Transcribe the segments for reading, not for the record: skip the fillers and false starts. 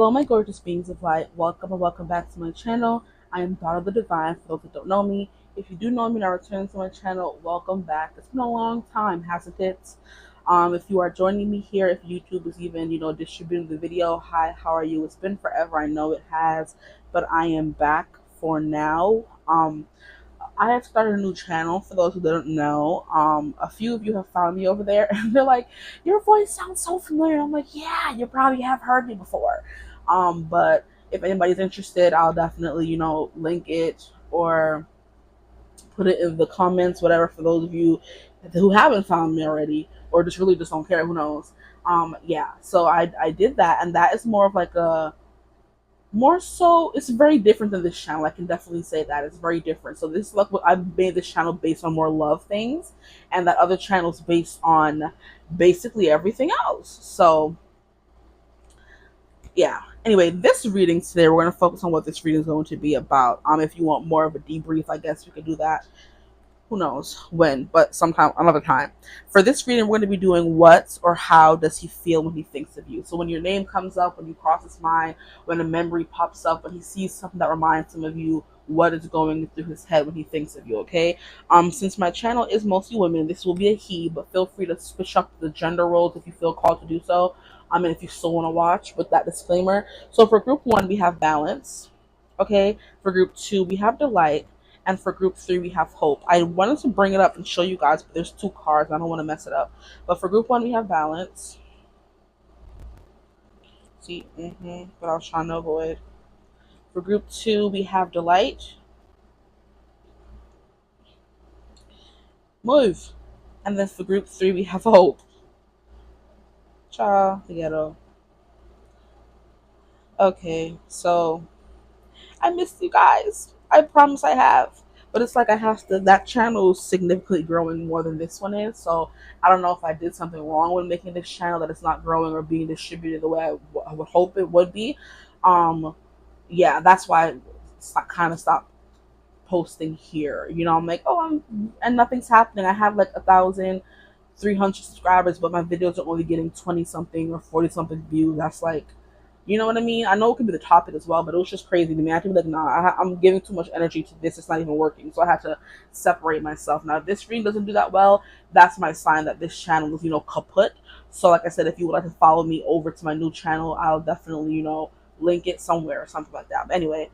Hello, my gorgeous beings of light. Welcome and welcome back to my channel. I am Daughter of the Divine. For those that don't know me, if you do know me and are returning to my channel, welcome back. It's been a long time, hasn't it? If you are joining me here, if YouTube is even, distributing the video, hi, how are you? It's been forever. I know it has, but I am back for now. I have started a new channel for those who don't know. A few of you have found me over there and they're like, your voice sounds so familiar. I'm like, yeah, you probably have heard me before. But if anybody's interested, I'll definitely, link it or put it in the comments, whatever, for those of you who haven't found me already or just really just don't care, who knows. Yeah, so I did that, and that is more of like a more so, it's very different than this channel. I can definitely say that it's very different. So this is like what I've made this channel based on more love things, and that other channel's based on basically everything else. So yeah, anyway, this reading today, we're going to focus on what this reading is going to be about. If you want more of a debrief, I guess we could do that. Who knows when, but sometime, another time. For this reading, we're going to be doing what or how does he feel when he thinks of you. So when your name comes up, when you cross his mind, when a memory pops up, when he sees something that reminds him of you, what is going through his head when he thinks of you, okay? Since my channel is mostly women, this will be a he, but feel free to switch up the gender roles if you feel called to do so. And if you still want to watch, with that disclaimer. So for group 1, we have balance, okay? For group 2, we have delight. And for group 3, we have hope. I wanted to bring it up and show you guys, but there's 2 cards. I don't want to mess it up. But for group 1, we have balance. See, but I was trying to avoid. For group 2, we have delight. Move. And then for group 3, we have hope. Ciao, the ghetto. Okay, so I missed you guys. I promise I have. But it's like I have to, that channel is significantly growing more than this one is. So I don't know if I did something wrong with making this channel that it's not growing or being distributed the way I would hope it would be. Yeah, that's why I kind of stopped posting here. I'm like, and nothing's happening. I have like 1,300 subscribers, but my videos are only getting 20 something or 40 something views. That's like, you know what I mean? I know it could be the topic as well, but it was just crazy to me. I could be like, nah, I'm giving too much energy to this. It's not even working. So I had to separate myself. Now, if this reading doesn't do that well, that's my sign that this channel is, kaput. So like I said, if you would like to follow me over to my new channel, I'll definitely, link it somewhere or something like that. But anyway,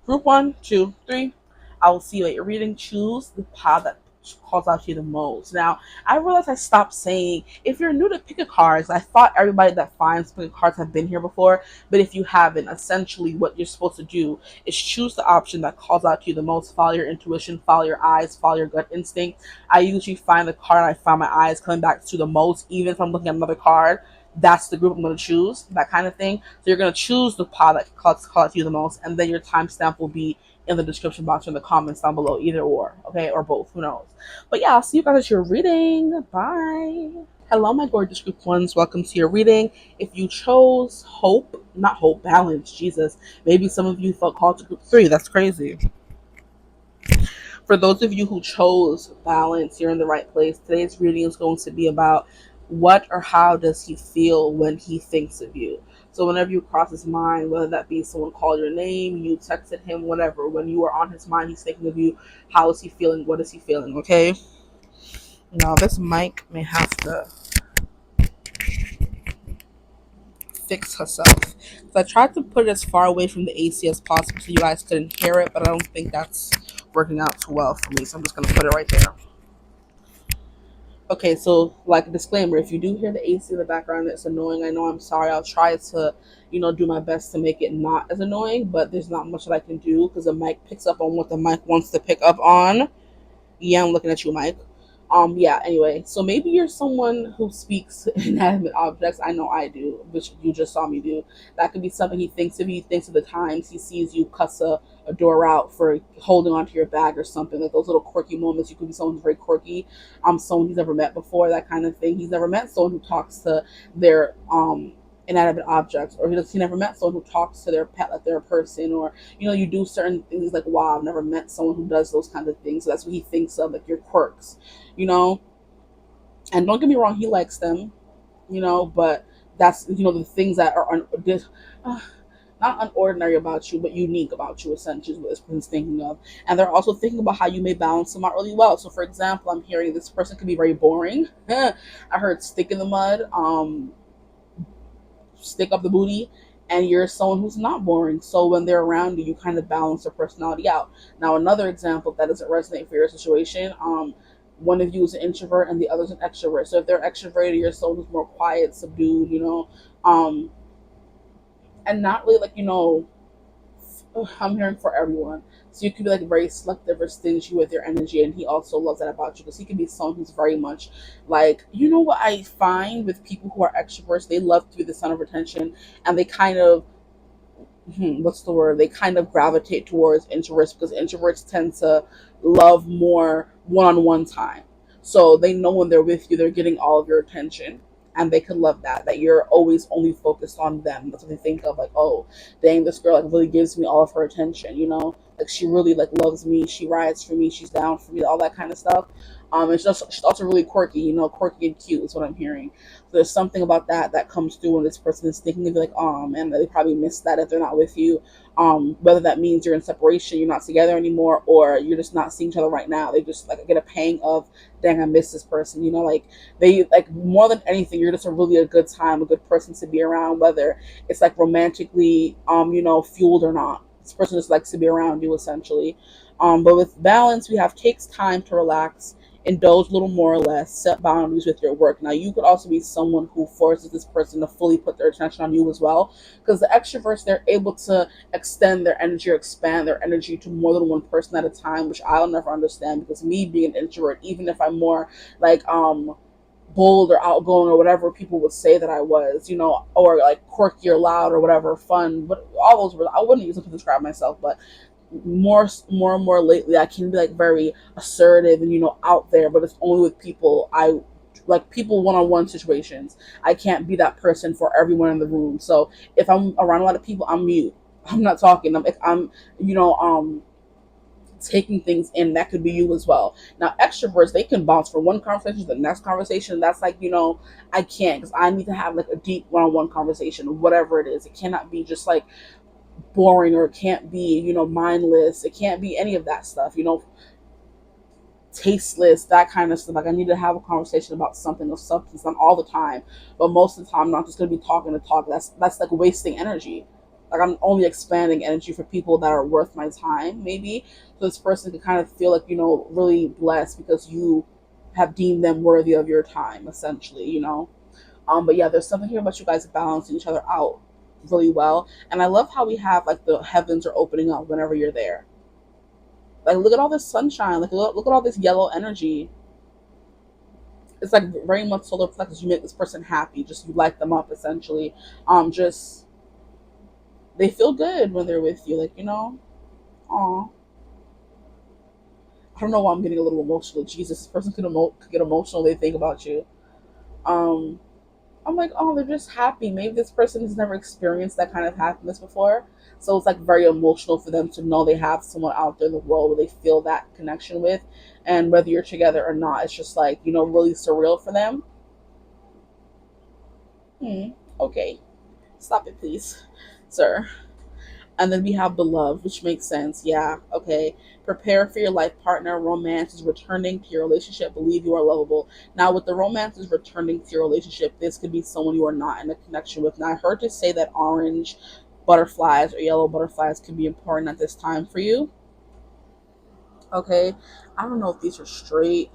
group 1, 2, 3. I will see you at your reading. Choose the pile that calls out to you the most. Now, I realized I stopped saying, if you're new to pick a cards, I thought everybody that finds pick a cards have been here before, but if you haven't, essentially what you're supposed to do is choose the option that calls out to you the most. Follow your intuition, follow your eyes, follow your gut instinct. I usually find the card I find my eyes coming back to the most, even if I'm looking at another card. That's the group I'm going to choose, that kind of thing. So you're going to choose the pile that calls out to you the most, and then your timestamp will be in the description box or in the comments down below, either or, okay, or both, who knows. But yeah, I'll see you guys at your reading. Bye. Hello, my gorgeous group 1s. Welcome to your reading. If you chose hope, not hope, balance, Jesus. Maybe some of you felt called to group 3. That's crazy. For those of you who chose balance, you're in the right place. Today's reading is going to be about what or how does he feel when he thinks of you. So whenever you cross his mind, whether that be someone called your name, you texted him, whatever, when you are on his mind, he's thinking of you. How is he feeling? What is he feeling? Okay. Now this mic may have to fix herself. So I tried to put it as far away from the AC as possible so you guys couldn't hear it, but I don't think that's working out too well for me. So I'm just gonna put it right there. Okay, so like a disclaimer, if you do hear the AC in the background that's annoying, I know, I'm sorry. I'll try to, do my best to make it not as annoying, but there's not much that I can do because the mic picks up on what the mic wants to pick up on. Yeah, I'm looking at you, Mike. Yeah, anyway, so maybe you're someone who speaks inanimate objects. I know I do, which you just saw me do. That could be something he thinks of you. He thinks of the times he sees you cuss a door out for holding onto your bag or something. Like those little quirky moments. You could be someone who's very quirky. Someone he's never met before, that kind of thing. He's never met someone who talks to their inanimate objects, or he never met someone who talks to their pet like they're a person, or you do certain things like, wow, I've never met someone who does those kinds of things. So that's what he thinks of, like your quirks, and don't get me wrong, he likes them, but that's the things that are not unordinary about you, but unique about you, essentially, is what this person's thinking of. And they're also thinking about how you may balance them out really well. So, for example, I'm hearing this person could be very boring. I heard stick in the mud, stick up the booty, and you're someone who's not boring. So when they're around you, you kind of balance their personality out. Now, another example that doesn't resonate for your situation, one of you is an introvert and the other's an extrovert. So if they're extroverted, you're someone who's more quiet, subdued, and not really like, I'm hearing for everyone. So you could be like very selective or stingy with your energy, and he also loves that about you because he can be someone who's very much like, what I find with people who are extroverts, they love to be the center of attention, and they kind of what's the word? They kind of gravitate towards introverts because introverts tend to love more one-on-one time. So they know when they're with you, they're getting all of your attention. And they could love that you're always only focused on them. That's what they think of, like, oh, dang, this girl like really gives me all of her attention, like she really like loves me, she rides for me, she's down for me, all that kind of stuff. It's just she's also really quirky, quirky and cute is what I'm hearing. So there's something about that comes through when this person is thinking of like, oh man, they probably miss that if they're not with you. Whether that means you're in separation, you're not together anymore, or you're just not seeing each other right now. They just like get a pang of, dang, I miss this person. Like they like more than anything, you're just a good time, a good person to be around, whether it's like romantically, fueled or not. This person just likes to be around you, essentially. But with balance, we have takes time to relax, indulge a little more or less, set boundaries with your work. Now, you could also be someone who forces this person to fully put their attention on you as well, because the extroverts, they're able to extend their energy or expand their energy to more than one person at a time, which I'll never understand, because me being an introvert, even if I'm more like bold or outgoing or whatever people would say that I was, or like quirky or loud or whatever, fun, but all those words I wouldn't use them to describe myself. But more and more lately, I can be like very assertive and out there, but it's only with people I like, people one-on-one situations. I can't be that person for everyone in the room. So if I'm around a lot of people, I'm mute. I'm not talking. I'm taking things in. That could be you as well. Now, extroverts, they can bounce from one conversation to the next conversation. That's like, I can't, because I need to have like a deep one-on-one conversation, whatever it is. It cannot be just like boring, or it can't be, mindless. It can't be any of that stuff, tasteless, that kind of stuff. Like, I need to have a conversation about something of substance, not all the time, but most of the time I'm not just going to be talking to talk. That's like wasting energy. Like, I'm only expanding energy for people that are worth my time, maybe. So this person can kind of feel like, really blessed because you have deemed them worthy of your time, essentially. But yeah, there's something here about you guys balancing each other out really well. And I love how we have like the heavens are opening up whenever you're there. Like, look at all this sunshine. Like, look at all this yellow energy. It's like very much solar plexus. You make this person happy. Just you light them up, essentially. Just they feel good when they're with you. Like, aw. I don't know why I'm getting a little emotional. Jesus, this person could get emotional. They think about you. Um, I'm like, oh, they're just happy. Maybe this person has never experienced that kind of happiness before. So it's like very emotional for them to know they have someone out there in the world where they feel that connection with. And whether you're together or not, it's just like, really surreal for them. Okay. Stop it, please, sir. And then we have the love, which makes sense. Yeah, okay. Prepare for your life partner. Romance is returning to your relationship. Believe you are lovable. Now, with the romance is returning to your relationship, this could be someone you are not in a connection with. Now, I heard you say that orange butterflies or yellow butterflies can be important at this time for you. Okay. I don't know if these are straight,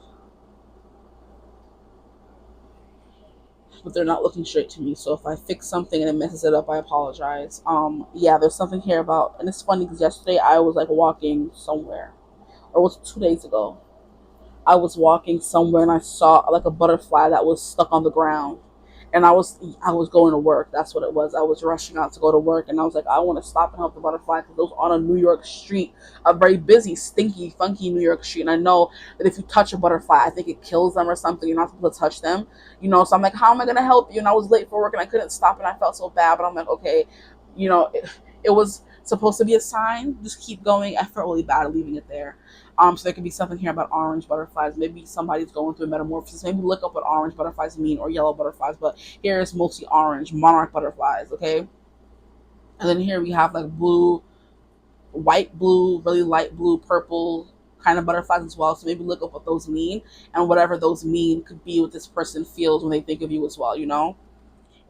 but they're not looking straight to me. So if I fix something and it messes it up, I apologize. Yeah, there's something here about, and it's funny because yesterday I was like walking somewhere, or was it 2 days ago? I was walking somewhere and I saw like a butterfly that was stuck on the ground. And I was going to work. That's what it was. I was rushing out to go to work, and I was like, I want to stop and help the butterfly because it was on a New York street, a very busy, stinky, funky New York street. And I know that if you touch a butterfly, I think it kills them or something. You're not supposed to touch them, So I'm like, how am I gonna help you? And I was late for work and I couldn't stop, and I felt so bad. But I'm like, okay, it was supposed to be a sign. Just keep going. I felt really bad leaving it there. So there could be something here about orange butterflies. Maybe somebody's going through a metamorphosis. Maybe look up what orange butterflies mean, or yellow butterflies. But here is mostly orange, monarch butterflies. Okay. And then here we have like blue, white, blue, really light blue, purple kind of butterflies as well. So maybe look up what those mean, and whatever those mean could be what this person feels when they think of you as well, you know?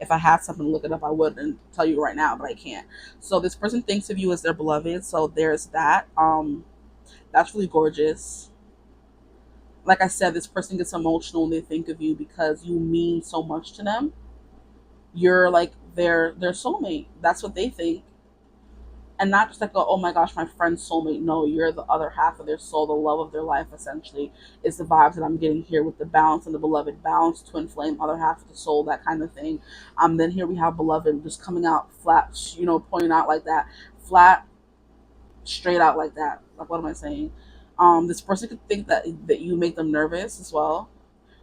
If I had something to look it up, I would and tell you right now, but I can't. So this person thinks of you as their beloved. So there's that. That's really gorgeous. Like I said, this person gets emotional when they think of you because you mean so much to them. You're like their soulmate. That's what they think. And not just like, oh my gosh, my friend's soulmate. No, you're the other half of their soul, the love of their life, essentially, is the vibes that I'm getting here with the balance and the beloved. Balance, twin flame, other half of the soul, that kind of thing. Then here we have beloved just coming out flat, pointing out like that, flat, straight out like that. Like, what am I saying? This person could think that you make them nervous as well,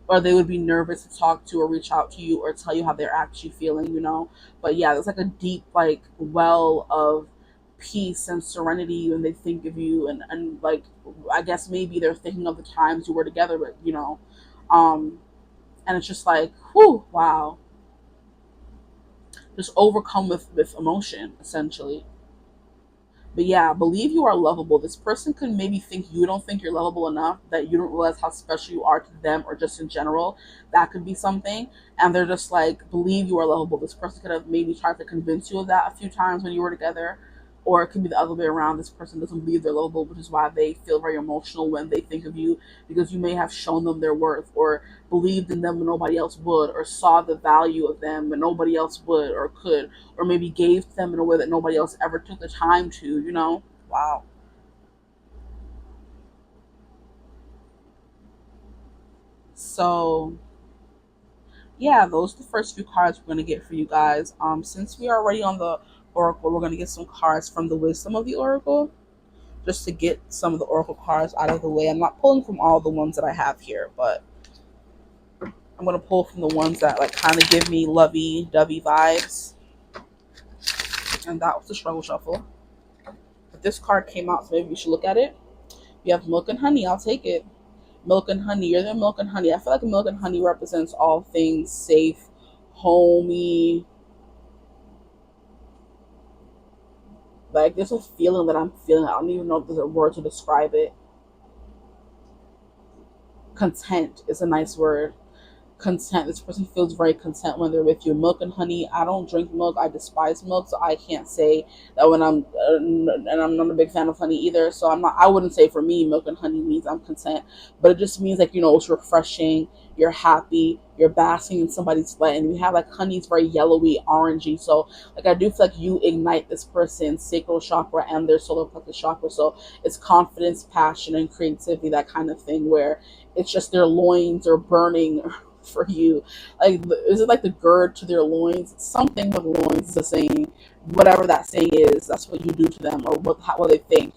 or they would be nervous to talk to or reach out to you or tell you how they're actually feeling. But yeah, there's like a deep like well of peace and serenity when they think of you, and like I guess maybe they're thinking of the times you were together, but um and it's just like, whew, wow, just overcome with emotion, essentially. But yeah, believe you are lovable. This person could maybe think you don't think you're lovable enough, that you don't realize how special you are to them or just in general. That could be something. And they're just like, believe you are lovable. This person could have maybe tried to convince you of that a few times when you were together. Or it could be the other way around. This person doesn't believe they're lovable, which is why they feel very emotional when they think of you, because you may have shown them their worth, or believed in them when nobody else would, or saw the value of them when nobody else would or could, or maybe gave to them in a way that nobody else ever took the time to. Wow. So yeah, those are the first few cards we're gonna get for you guys. Since we are already on the Oracle, we're gonna get some cards from the Wisdom of the Oracle, just to get some of the Oracle cards out of the way. I'm not pulling from all the ones that I have here, but I'm gonna pull from the ones that like kind of give me lovey-dovey vibes. And that was the Struggle Shuffle. But this card came out, so maybe you should look at it. You have Milk and Honey. I'll take it. Milk and Honey. You're the Milk and Honey. I feel like Milk and Honey represents all things safe, homey. Like, there's a feeling that I'm feeling. I don't even know if there's a word to describe it. Content is a nice word. Content. This person feels very content when they're with you. Milk and Honey. I don't drink milk. I despise milk, so I can't say that when and I'm not a big fan of honey either. So I'm not. I wouldn't say for me, Milk and Honey means I'm content, but it just means like it's refreshing. You're happy. You're basking in somebody's light, and we have like honey's very yellowy, orangey. So like I do feel like you ignite this person's sacral chakra and their solar plexus chakra. So it's confidence, passion, and creativity. That kind of thing where it's just their loins are burning for you. Like, is it like the gird to their loins? Something with loins is a saying. Whatever that saying is, that's what you do to them, or what they think.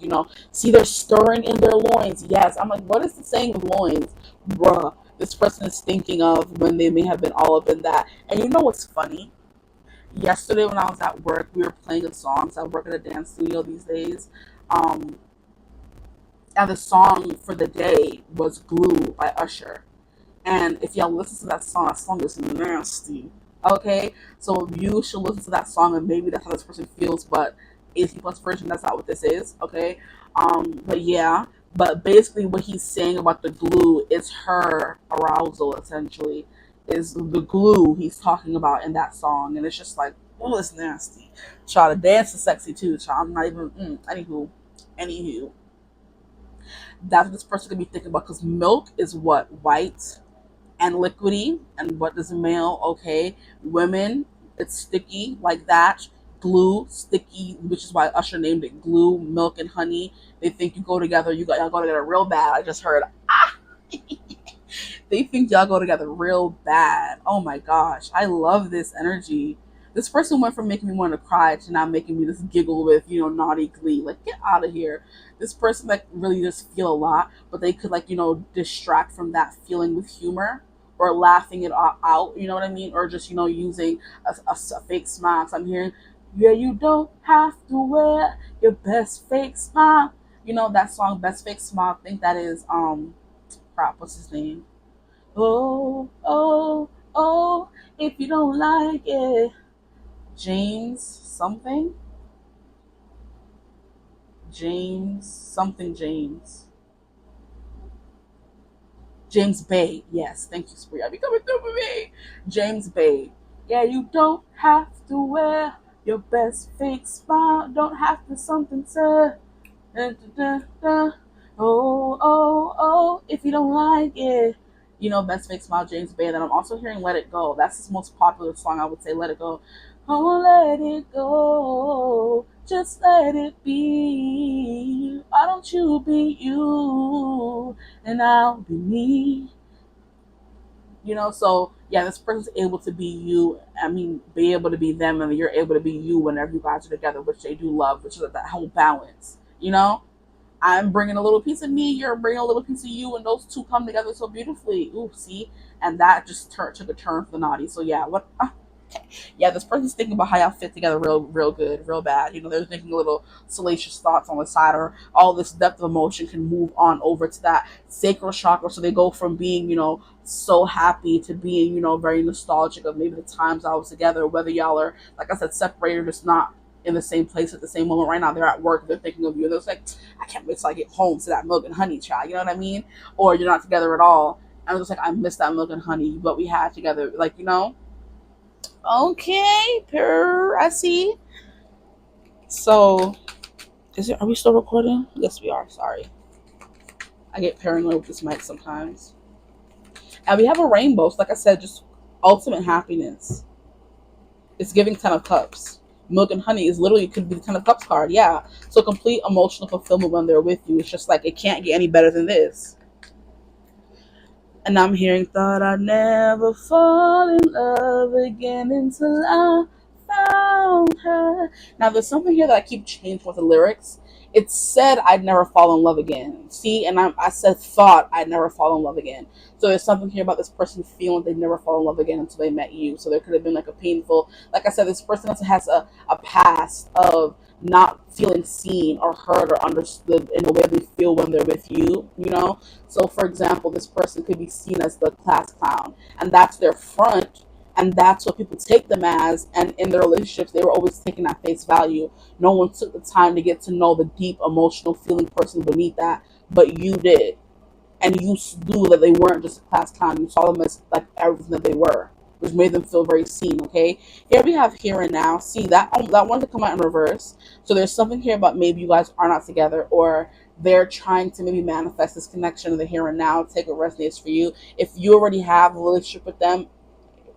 See, they're stirring in their loins. Yes, I'm like, what is the saying of loins, bruh? This person is thinking of when they may have been all up in that. And you know what's funny? Yesterday when I was at work, we were playing a song. So I work at a dance studio these days. Um, and the song for the day was "Glue" by Usher. And if y'all listen to that song is nasty. Okay? So you should listen to that song, and maybe that's how this person feels, but 18 plus version, that's not what this is. Okay? But yeah. But basically what he's saying about the glue is her arousal, essentially. Is the glue he's talking about in that song. And it's just like, oh, it's nasty. Try to dance is sexy too. I'm not even anywho. That's what this person could be thinking about, because milk is what? White and liquidy. And what does a male? Okay, women, it's sticky like that. Glue, sticky, which is why Usher named it Glue. Milk and honey, they think you go together. Y'all go together real bad. I just heard, they think y'all go together real bad. Oh my gosh, I love this energy. This person went from making me want to cry to now making me just giggle with naughty glee. Like, get out of here. This person like really just feel a lot, but they could like distract from that feeling with humor, or laughing it out. You know what I mean? Or just using a fake smile. So I'm hearing, yeah, you don't have to wear your best fake smile. That song, Best Fake Smile. I think that is crap. What's his name? Oh, oh, oh, if you don't like it. James something. James, something James. James Bay. Yes, thank you, Spree. I'll be coming through for me. James Bay. Yeah, you don't have to wear your best fake smile. Don't have to something to. Da, da, da, da. Oh, oh, oh. If you don't like it. You know, Best Fake Smile, James Bay. Then I'm also hearing Let It Go. That's his most popular song, I would say. Let It Go. Oh, let it go. Just let it be. Why don't you be you? And I'll be me. You know, so yeah, this person's able to be you. I mean, be able to be them, and you're able to be you whenever you guys are together, which they do love, which is that whole balance. You know, I'm bringing a little piece of me, you're bringing a little piece of you, and those two come together so beautifully. Ooh, see, and that just took a turn for the naughty. So yeah, what? Yeah, this person's thinking about how y'all fit together real good, real bad. You know, they're thinking little salacious thoughts on the side, or all this depth of emotion can move on over to that sacral chakra. So they go from being, you know, so happy to being, you know, very nostalgic of maybe the times I was together, whether y'all are, like I said, separated or just not in the same place at the same moment. Right now they're at work, they're thinking of you, they're like, I can't wait till I get home to that milk and honey child, you know what I mean? Or you're not together at all. I'm just like, I miss that milk and honey, but we had together, like, you know. Okay, I see. So, are we still recording? Yes, we are. Sorry. I get paranoid with this mic sometimes. And we have a rainbow. So like I said, just ultimate happiness. It's giving 10 of Cups. Milk and honey is literally, could be the 10 of Cups card. Yeah. So complete emotional fulfillment when they're with you. It's just like, it can't get any better than this. And I'm hearing, thought I'd never fall in love again until I found her. Now, there's something here that I keep changing with the lyrics. It said I'd never fall in love again. See, and I said thought I'd never fall in love again. So there's something here about this person feeling they'd never fall in love again until they met you. So there could have been like a painful, like I said, this person also has a past of not feeling seen or heard or understood in the way they feel when they're with you, you know? So for example, this person could be seen as the class clown, and that's their front, and that's what people take them as. And in their relationships, they were always taken at face value. No one took the time to get to know the deep emotional feeling person beneath that, but you did. And you knew that they weren't just a class clown. You saw them as like everything that they were, which made them feel very seen. Okay, here we have here and now. See that that one to come out in reverse. So there's something here about maybe you guys are not together, or they're trying to maybe manifest this connection of the here and now. Take what resonates for you. If you already have a relationship with them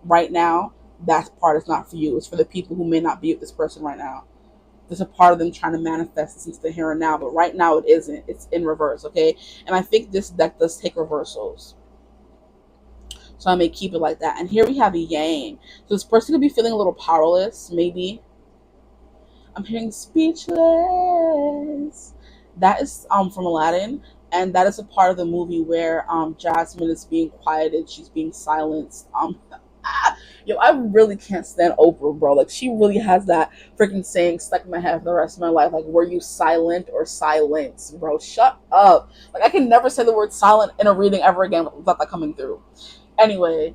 right now, that part is not for you. It's for the people who may not be with this person right now. There's a part of them trying to manifest this into the here and now, but right now it isn't. It's in reverse, okay? And I think this deck does take reversals. So I may keep it like that. And here we have a yang. So this person could be feeling a little powerless, maybe. I'm hearing speechless. That is from Aladdin. And that is a part of the movie where Jasmine is being quieted. She's being silenced. Yo, I really can't stand Oprah, bro. Like, she really has that freaking saying stuck in my head for the rest of my life. Like, were you silent or silence, bro? Shut up. Like, I can never say the word silent in a reading ever again without that coming through. Anyway,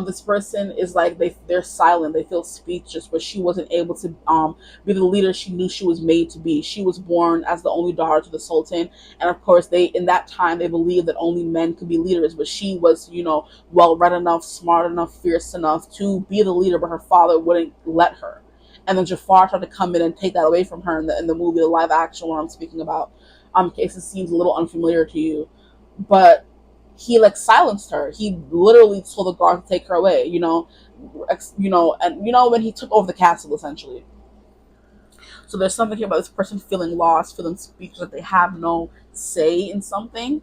this person is like, they're silent, they feel speechless, but she wasn't able to be the leader she knew she was made to be. She was born as the only daughter to the Sultan, and of course in that time they believed that only men could be leaders, but she was, you know, well read enough, smart enough, fierce enough to be the leader, but her father wouldn't let her. And then Jafar tried to come in and take that away from her in the movie, the live action one I'm speaking about. In case it seems a little unfamiliar to you, but he like silenced her. He literally told the guard to take her away, you know, and you know, when he took over the castle essentially. So there's something here about this person feeling lost, feeling speechless, that they have no say in something.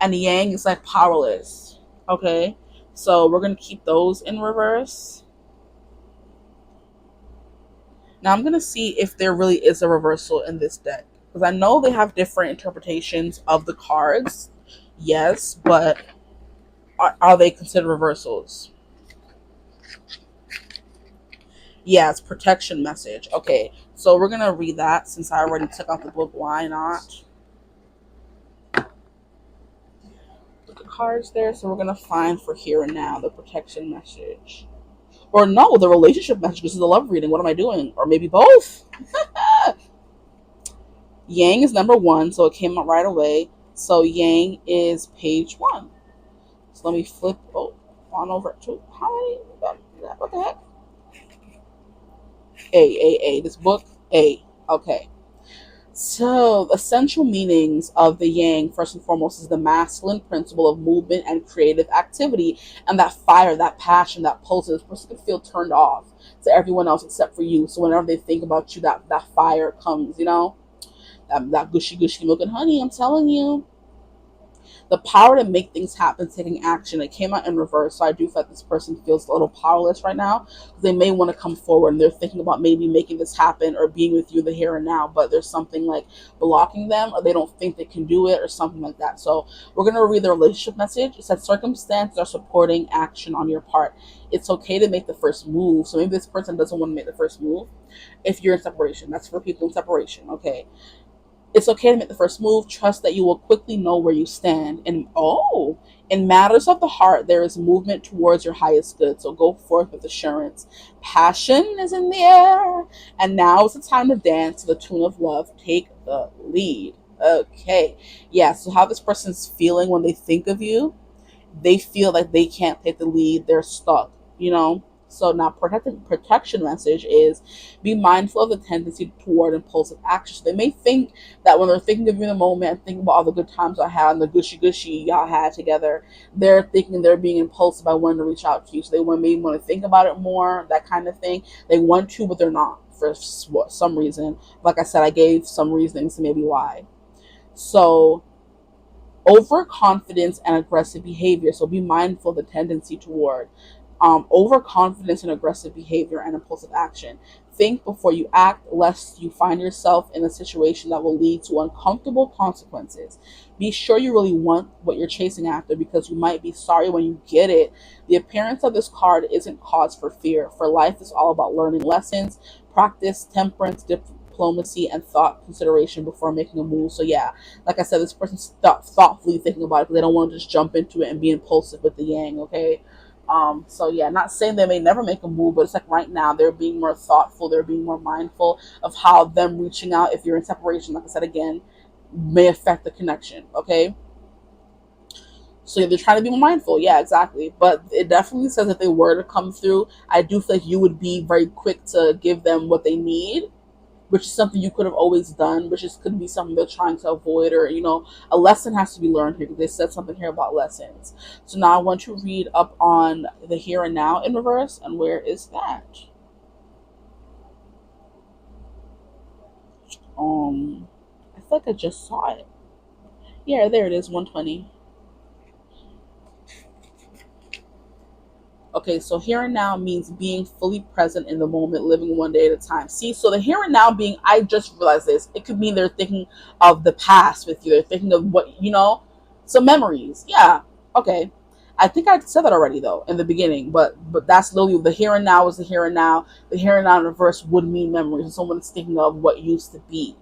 And the yang is like powerless. Okay, so we're gonna keep those in reverse. Now I'm gonna see if there really is a reversal in this deck, because I know they have different interpretations of the cards. Yes, but are they considered reversals? Yeah, it's protection message. Okay, so we're going to read that since I already took out the book. Why not? Put the cards there, so we're going to find for here and now the protection message. Or no, the relationship message. This is a love reading. What am I doing? Or maybe both. Yang is number 1, so it came up right away. So Yang is page 1. So let me flip on over to how many? What the heck? A. This book, A. Okay. So, the essential meanings of the Yang, first and foremost, is the masculine principle of movement and creative activity, and that fire, that passion, that pulse. This person can feel turned off to everyone else except for you. So, whenever they think about you, that fire comes, that gushy milk and honey, I'm telling you. The power to make things happen, taking action. It came out in reverse, so I do feel like this person feels a little powerless right now. They may want to come forward and they're thinking about maybe making this happen or being with you the here and now, but there's something like blocking them, or they don't think they can do it, or something like that. So we're going to read the relationship message. It says circumstances are supporting action on your part. It's okay to make the first move. So maybe this person doesn't want to make the first move if you're in separation. That's for people in separation. Okay. It's okay to make the first move. Trust that you will quickly know where you stand. And in matters of the heart, there is movement towards your highest good. So go forth with assurance. Passion is in the air. And now is the time to dance to the tune of love. Take the lead. Okay. Yeah, so how this person's feeling when they think of you, they feel like they can't take the lead. They're stuck. So now protection message is be mindful of the tendency toward impulsive action. So they may think that when they're thinking of you in the moment and thinking about all the good times I had and the gushy y'all had together, they're thinking they're being impulsive by wanting to reach out to you. So they maybe want to think about it more, that kind of thing. They want to, but they're not for some reason. Like I said, I gave some reasonings to maybe why. So overconfidence and aggressive behavior. So be mindful of the tendency toward overconfidence and aggressive behavior and impulsive action. Think before you act, lest you find yourself in a situation that will lead to uncomfortable consequences. Be sure you really want what you're chasing after, because you might be sorry when you get it. The appearance of this card isn't cause for fear, for life is all about learning lessons, practice, temperance, diplomacy, and thought consideration before making a move. So yeah, like I said, this person's thoughtfully thinking about it, because they don't want to just jump into it and be impulsive with the Yang, okay? So yeah, not saying they may never make a move, but it's like right now they're being more thoughtful, they're being more mindful of how them reaching out, if you're in separation, like I said again, may affect the connection, okay? So they're trying to be more mindful, yeah, exactly. But it definitely says if they were to come through, I do feel like you would be very quick to give them what they need, which is something you could have always done, which is could be something they're trying to avoid, or a lesson has to be learned here, because they said something here about lessons. So now I want to read up on the here and now in reverse, and where is that? I feel like I just saw it. Yeah, there it is, 120. Okay, so here and now means being fully present in the moment, living one day at a time. See, so the here and now being, I just realized this, it could mean they're thinking of the past with you. They're thinking of some memories. Yeah, okay. I think I said that already though in the beginning, but that's literally the here and now is the here and now. The here and now in reverse would mean memories. Someone's thinking of what used to be.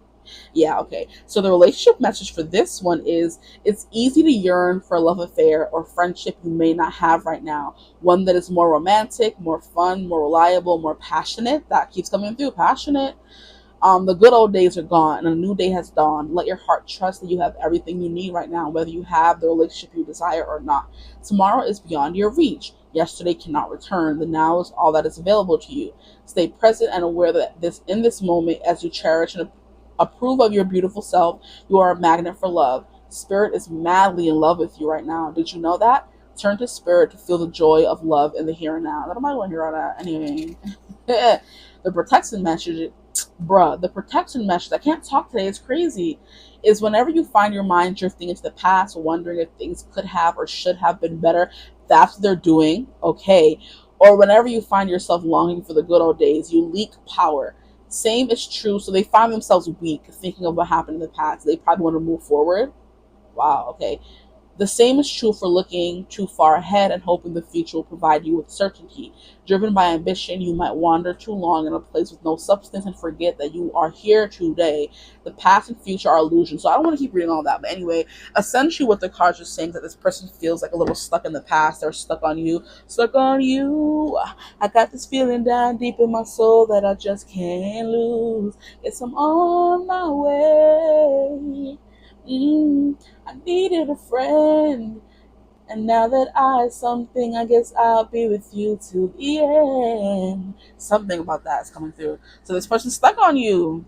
Yeah, okay. So the relationship message for this one is it's easy to yearn for a love affair or friendship you may not have right now. One that is more romantic, more fun, more reliable, more passionate. That keeps coming through, passionate. The good old days are gone and a new day has dawned. Let your heart trust that you have everything you need right now, whether you have the relationship you desire or not. Tomorrow is beyond your reach. Yesterday cannot return. The now is all that is available to you. Stay present and aware that in this moment, as you cherish and approve of your beautiful self, you are a magnet for love. Spirit is madly in love with you right now. Did you know that? Turn to Spirit to feel the joy of love in the here and now. I don't mind want to hear all that. Anyway, the protection message, the protection message, I can't talk today, it's crazy, is whenever you find your mind drifting into the past, wondering if things could have or should have been better, that's what they're doing, okay? Or whenever you find yourself longing for the good old days, you leak power. Same is true. So they find themselves weak, thinking of what happened in the past. They probably want to move forward. Wow, okay. The same is true for looking too far ahead and hoping the future will provide you with certainty. Driven by ambition, you might wander too long in a place with no substance and forget that you are here today. The past and future are illusions. So I don't want to keep reading all that. But anyway, essentially what the cards are saying is that this person feels like a little stuck in the past. They're stuck on you. Stuck on you. I got this feeling down deep in my soul that I just can't lose. Guess I'm on my way. I needed a friend, and now that I something, I guess I'll be with you till the end. Something about that is coming through. So this person's stuck on you.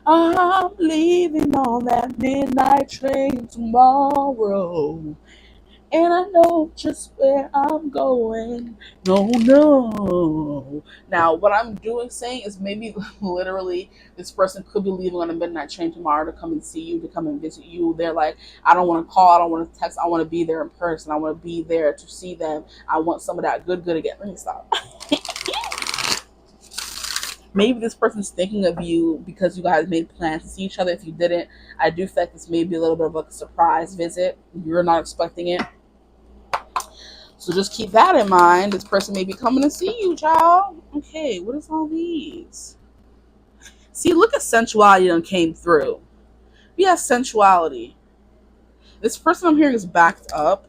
I'm leaving on that midnight train tomorrow, and I know just where I'm going. No, no. Now, what I'm saying is maybe literally this person could be leaving on a midnight train tomorrow to come and see you, to come and visit you. They're like, I don't want to call, I don't want to text, I want to be there in person. I want to be there to see them. I want some of that good again. Let me stop. Maybe this person's thinking of you because you guys made plans to see each other. If you didn't, I do think this may be a little bit of a surprise visit. You're not expecting it. So just keep that in mind. This person may be coming to see you, child. Okay, what is all these? See, look at sensuality that came through. We have sensuality. This person I'm hearing is backed up.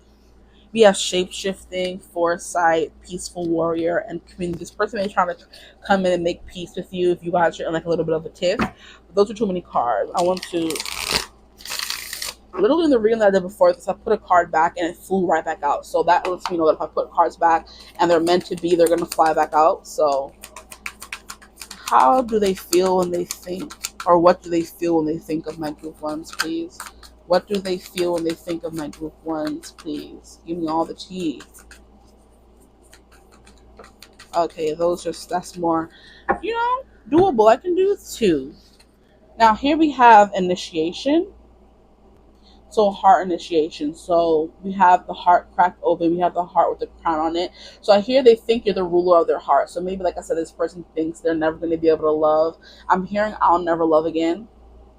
We have shape-shifting, foresight, peaceful warrior, and community. This person may try to come in and make peace with you if you guys are in like a little bit of a tiff. But those are too many cards. I want to... Literally in the reading that I did before this, I put a card back and it flew right back out. So that lets me know that if I put cards back and they're meant to be, they're going to fly back out. So how do they feel when they think, or what do they feel when they think of my group ones, please? What do they feel when they think of my group ones, please? Give me all the tea. Okay, that's more, doable. I can do 2. Now here we have initiation. So heart initiation. So we have the heart cracked open. We have the heart with the crown on it. So I hear they think you're the ruler of their heart. So maybe, like I said, this person thinks they're never going to be able to love. I'm hearing I'll Never Love Again.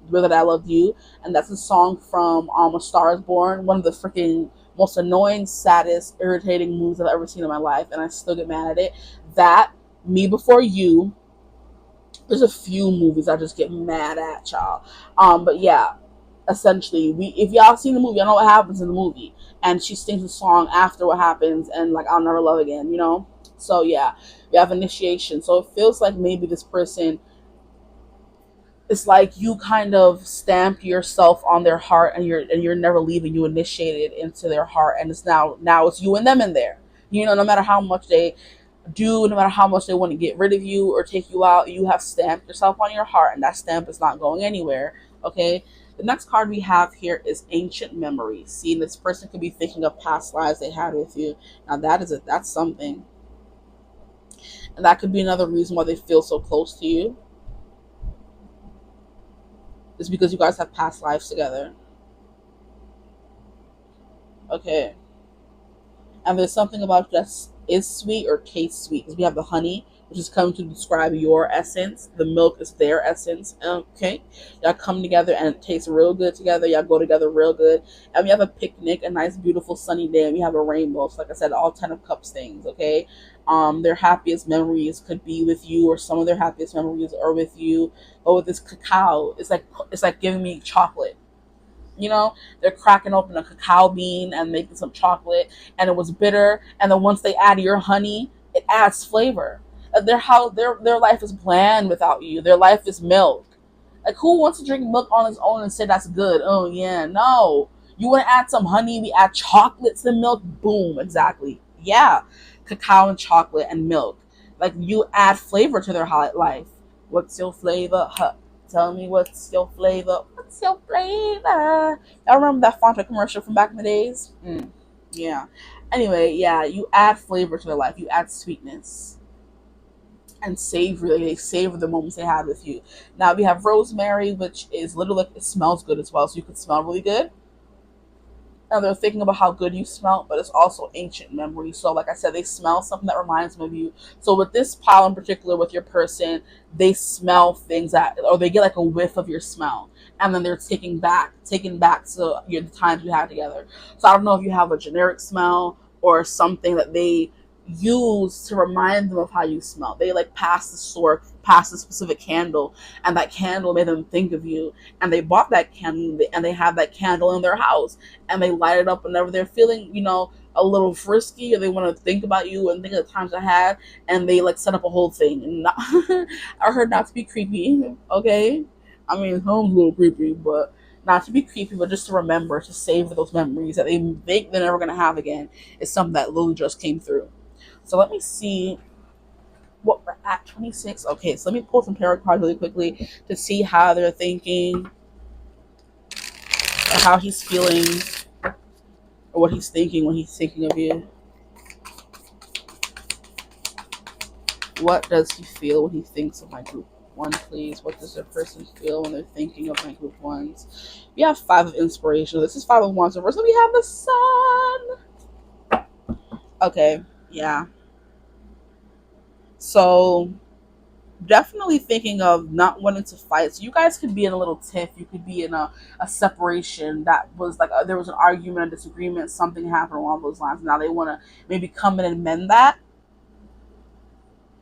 Whether I Loved You. And that's a song from A Star Is Born. One of the freaking most annoying, saddest, irritating movies I've ever seen in my life. And I still get mad at it. That, Me Before You. There's a few movies I just get mad at, y'all. But yeah. Essentially, if y'all seen the movie, I know what happens in the movie, and she sings a song after what happens, and like I'll Never Love Again, So yeah, we have initiation. So it feels like maybe this person, it's like you kind of stamped yourself on their heart, and you're never leaving. You initiated into their heart, and it's now it's you and them in there. No matter how much they do, no matter how much they want to get rid of you or take you out, you have stamped yourself on your heart, and that stamp is not going anywhere. Okay. The next card we have here is Ancient Memories. See, this person could be thinking of past lives they had with you. Now that's something. And that could be another reason why they feel so close to you. It's because you guys have past lives together. Okay. And there's something about that is sweet or tastes sweet. Because we have the honey, which is coming to describe your essence. The milk is their essence. Okay. Y'all come together and it tastes real good together. Y'all go together real good. And we have a picnic, a nice, beautiful, sunny day. And we have a rainbow. So like I said, all 10 of Cups things. Okay. Their happiest memories could be with you, or some of their happiest memories are with you. But with this cacao, it's like giving me chocolate. They're cracking open a cacao bean and making some chocolate, and it was bitter. And then once they add your honey, it adds flavor. Their life is bland without you. Their life is milk. Like, who wants to drink milk on its own and say that's good? Oh yeah, no. You want to add some honey? We add chocolate to milk. Boom, exactly. Yeah, cacao and chocolate and milk. Like, you add flavor to their life. What's your flavor? Huh. Tell me what's your flavor. What's your flavor? Y'all remember that Fanta commercial from back in the days? Yeah. Anyway, yeah, you add flavor to their life. You add sweetness. And savory. They savor the moments they had with you. Now we have rosemary, which is literally, it smells good as well. So you could smell really good. Now they're thinking about how good you smell, but it's also ancient memory. So like I said, they smell something that reminds them of you. So with this pile in particular, with your person, they smell things or they get like a whiff of your smell. and then they're taken back to the times you had together. So I don't know if you have a generic smell or something that they use to remind them of how you smell. They like pass the store, pass a specific candle, and that candle made them think of you. And they bought that candle, and they have that candle in their house, and they light it up whenever they're feeling, a little frisky, or they want to think about you and think of the times I had, and they like set up a whole thing. And I heard not to be creepy, okay? I mean, home's a little creepy, but not to be creepy, but just to remember, to save those memories that they think they're never gonna have again. Is something that literally just came through. So let me see what we're at. 26. Okay, so let me pull some tarot cards really quickly to see how they're thinking, or how he's feeling, or what he's thinking when he's thinking of you. What does he feel when he thinks of my group one, please? What does the person feel when they're thinking of my group ones? We have 5 of inspiration. This is 5 of wands. So first we have the sun. Okay, yeah. So definitely thinking of not wanting to fight. So you guys could be in a little tiff. You could be in a separation that was like there was an argument, a disagreement, something happened along those lines. Now they want to maybe come in and mend that.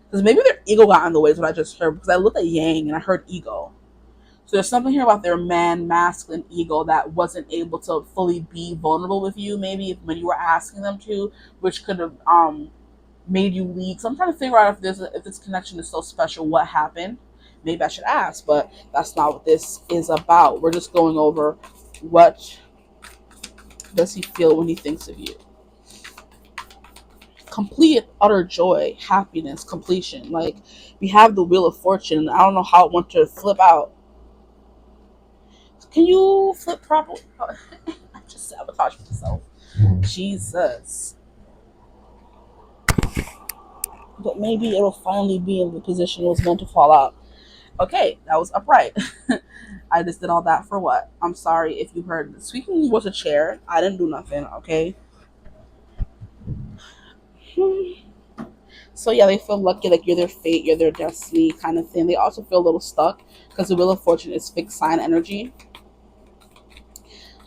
Because maybe their ego got in the way is what I just heard. Because I looked at yang and I heard ego. So there's something here about their masculine ego that wasn't able to fully be vulnerable with you. Maybe when you were asking them to, which could have made you leak. So I'm trying to figure out if this connection is so special, what happened. Maybe I should ask, but that's not what this is about. We're just going over what does he feel when he thinks of you. Complete utter joy, happiness, completion. Like we have the Wheel of Fortune. I don't know how I want to flip out. Can you flip properly? I just sabotaged myself. Jesus. But maybe it'll finally be in the position it was meant to fall out. Okay, that was upright. I just did all that for what? I'm sorry if you heard the squeaking was a chair. I didn't do nothing, okay? So yeah, they feel lucky, like you're their fate, you're their destiny kind of thing. They also feel a little stuck because the Wheel of Fortune is fixed sign energy.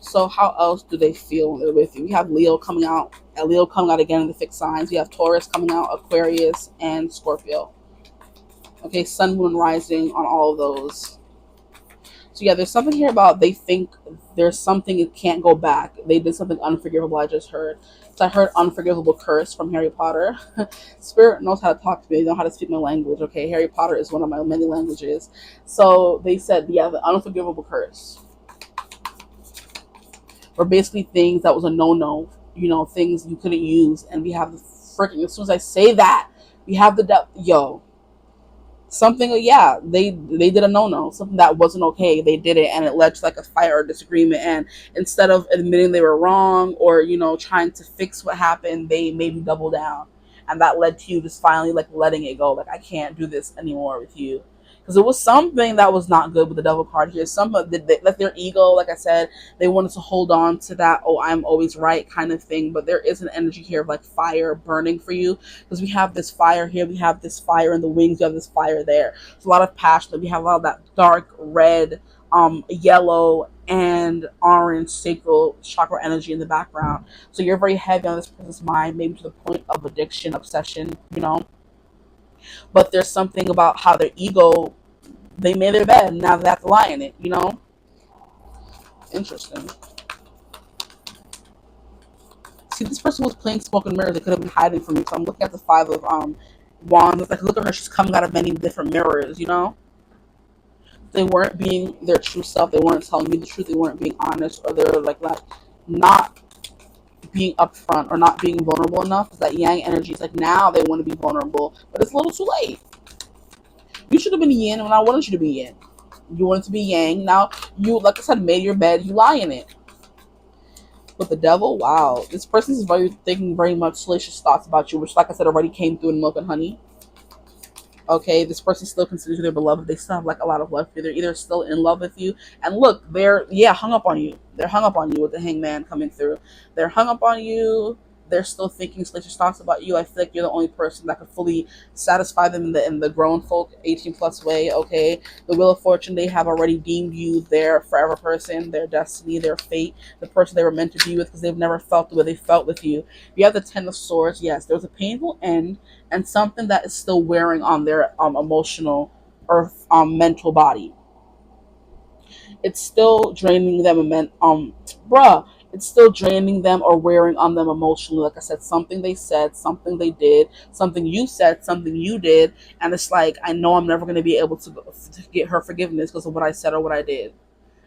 So how else do they feel when they're with you? We have Leo coming out again in the fixed signs. We have Taurus coming out, Aquarius, and Scorpio. Okay, Sun, Moon, Rising on all of those. So yeah, there's something here about they think there's something it can't go back. They did something unforgivable, I just heard. So I heard unforgivable curse from Harry Potter. Spirit knows how to talk to me. They know how to speak my language, okay? Harry Potter is one of my many languages. So they said, yeah, the unforgivable curse. Or basically things that was a no-no, things you couldn't use. And we have the freaking, as soon as I say that, we have the something, yeah, they did a no-no, something that wasn't okay. They did it, and it led to like a fight or a disagreement. And instead of admitting they were wrong or trying to fix what happened, they maybe double down, and that led to you just finally like letting it go. Like, I can't do this anymore with you, because it was something that was not good with the Devil card here. Like their ego, like I said, they wanted to hold on to that, oh, I'm always right kind of thing. But there is an energy here of like fire burning for you, because we have this fire here, we have this fire in the wings, we have this fire there. It's a lot of passion. We have a lot of that dark red, yellow, and orange sacral chakra energy in the background. So you're very heavy on this person's mind, maybe to the point of addiction, obsession, But there's something about how their ego, they made their bed, now they have to lie in it, Interesting. See, this person was playing smoke and mirrors. They could have been hiding from me. So I'm looking at the 5 of wands. It's like, look at her. She's coming out of many different mirrors, They weren't being their true self. They weren't telling you the truth. They weren't being honest, or they're like not being upfront or not being vulnerable enough. That yang energy is like, now they want to be vulnerable, but it's a little too late. You should have been yin when I wanted you to be yin. You wanted to be yang. Now you, like I said, made your bed. You lie in it. With the Devil, wow. This person is thinking very much salacious thoughts about you, which, like I said, already came through in Milk and Honey. Okay, this person still considers you their beloved. They still have like a lot of love for you. They're either still in love with you, and look, they're hung up on you. They're hung up on you with the Hangman coming through. They're hung up on you. they're still thinking salacious thoughts about you. I feel like you're the only person that could fully satisfy them in the grown folk 18 plus way. Okay, the Wheel of Fortune, they have already deemed you their forever person, their destiny, their fate, the person they were meant to be with, because they've never felt the way they felt with you. You have the Ten of Swords. Yes, there was a painful end and something that is still wearing on their emotional or mental body. It's still draining them bruh, it's still draining them or wearing on them emotionally. Like I said, something they said, something they did, something you said, something you did, and it's like, I know I'm never going to be able to get her forgiveness because of what I said or what I did.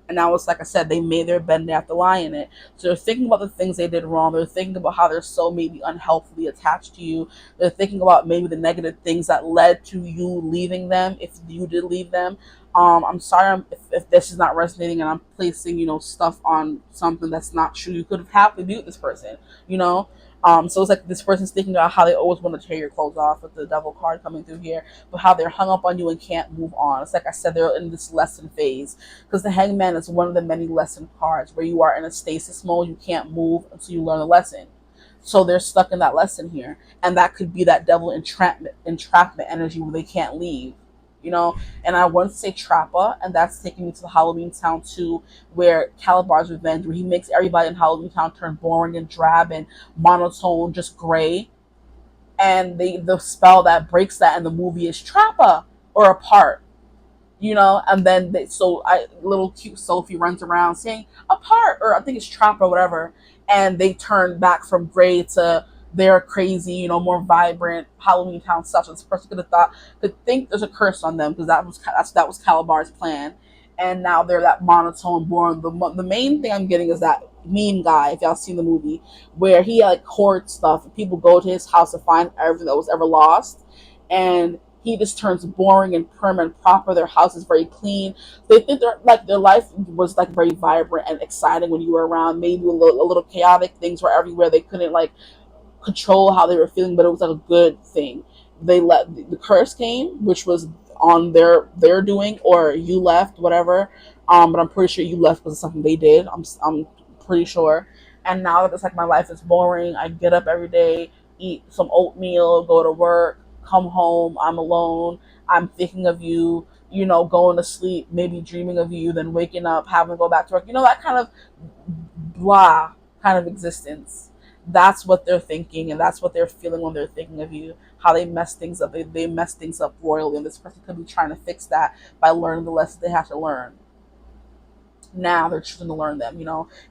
And now it's like I said, they made their bed and they have to lie in it. So they're thinking about the things they did wrong. They're thinking about how they're so maybe unhealthily attached to you. They're thinking about maybe the negative things that led to you leaving them, if you did leave them. I'm sorry if this is not resonating and I'm placing, stuff on something that's not true. You could have happily be with this person, you know? So it's like this person's thinking about how they always want to tear your clothes off with the devil card coming through here, but how they're hung up on you and can't move on. It's like I said, they're in this lesson phase because the Hangman is one of the many lesson cards where you are in a stasis mode. You can't move until you learn the lesson. So they're stuck in that lesson here, and that could be that devil entrapment energy where they can't leave. And I want to say Trappa, and that's taking me to the Halloween Town 2, where Calabar's Revenge, where he makes everybody in Halloween Town turn boring and drab and monotone, just gray. And the spell that breaks that in the movie is Trappa, or Apart. And then little cute Sophie runs around saying Apart, or I think it's Trap or whatever, and they turn back from gray to their crazy, more vibrant Halloween Town stuff. So this person could think there's a curse on them because that was Calabar's plan, and now they're that monotone, boring. The main thing I'm getting is that meme guy. If y'all seen the movie, where he like hoards stuff, and people go to his house to find everything that was ever lost, and he just turns boring and prim and proper. Their house is very clean. They think their life was like very vibrant and exciting when you were around. Maybe a little chaotic. Things were everywhere. They couldn't like control how they were feeling, but it was like a good thing. They let the curse came, which was on their doing, or you left, whatever. But I'm pretty sure you left because of something they did. I'm pretty sure. And now that it's like my life is boring, I get up every day, eat some oatmeal, go to work, come home, I'm alone, I'm thinking of you, going to sleep, maybe dreaming of you, then waking up, having to go back to work, that kind of blah kind of existence. That's what they're thinking, and that's what they're feeling when they're thinking of you. How they mess things up. They mess things up royally, and this person could be trying to fix that by learning the lessons they have to learn. Now they're choosing to learn them.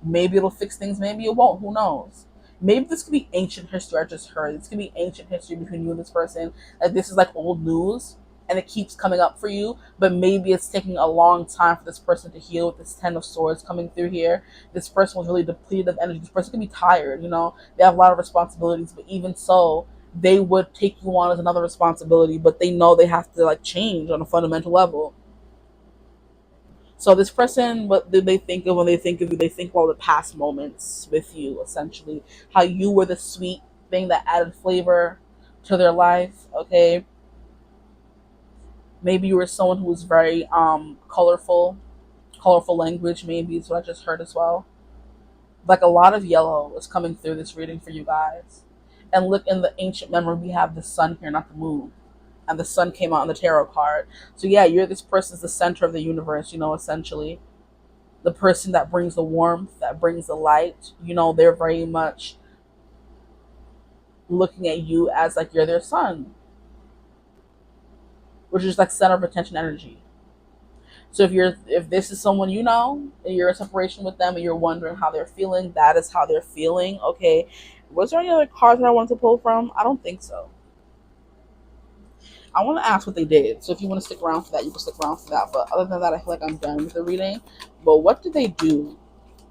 Maybe it'll fix things, maybe it won't. Who knows? Maybe this could be ancient history. I just heard this could be ancient history between you and this person. Like this is like old news, and it keeps coming up for you. But maybe it's taking a long time for this person to heal with this Ten of Swords coming through here. This person was really depleted of energy. This person could be tired. They have a lot of responsibilities, but even so, they would take you on as another responsibility. But they know they have to like change on a fundamental level. So this person, what do they think of when they think of you? They think about the past moments with you, essentially. How you were the sweet thing that added flavor to their life, okay? Maybe you were someone who was very colorful language, maybe is what I just heard as well. Like a lot of yellow is coming through this reading for you guys. And look, in the ancient memory, we have the sun here, not the moon. And the sun came out in the tarot card. So yeah, you're this person's the center of the universe, essentially. The person that brings the warmth, that brings the light, they're very much looking at you as like you're their sun, which is like center of attention energy. So if this is someone and you're in separation with them and you're wondering how they're feeling, that is how they're feeling. Okay. Was there any other cards that I wanted to pull from? I don't think so. I want to ask what they did. So if you want to stick around for that, you can stick around for that. But other than that, I feel like I'm done with the reading. But what did they do?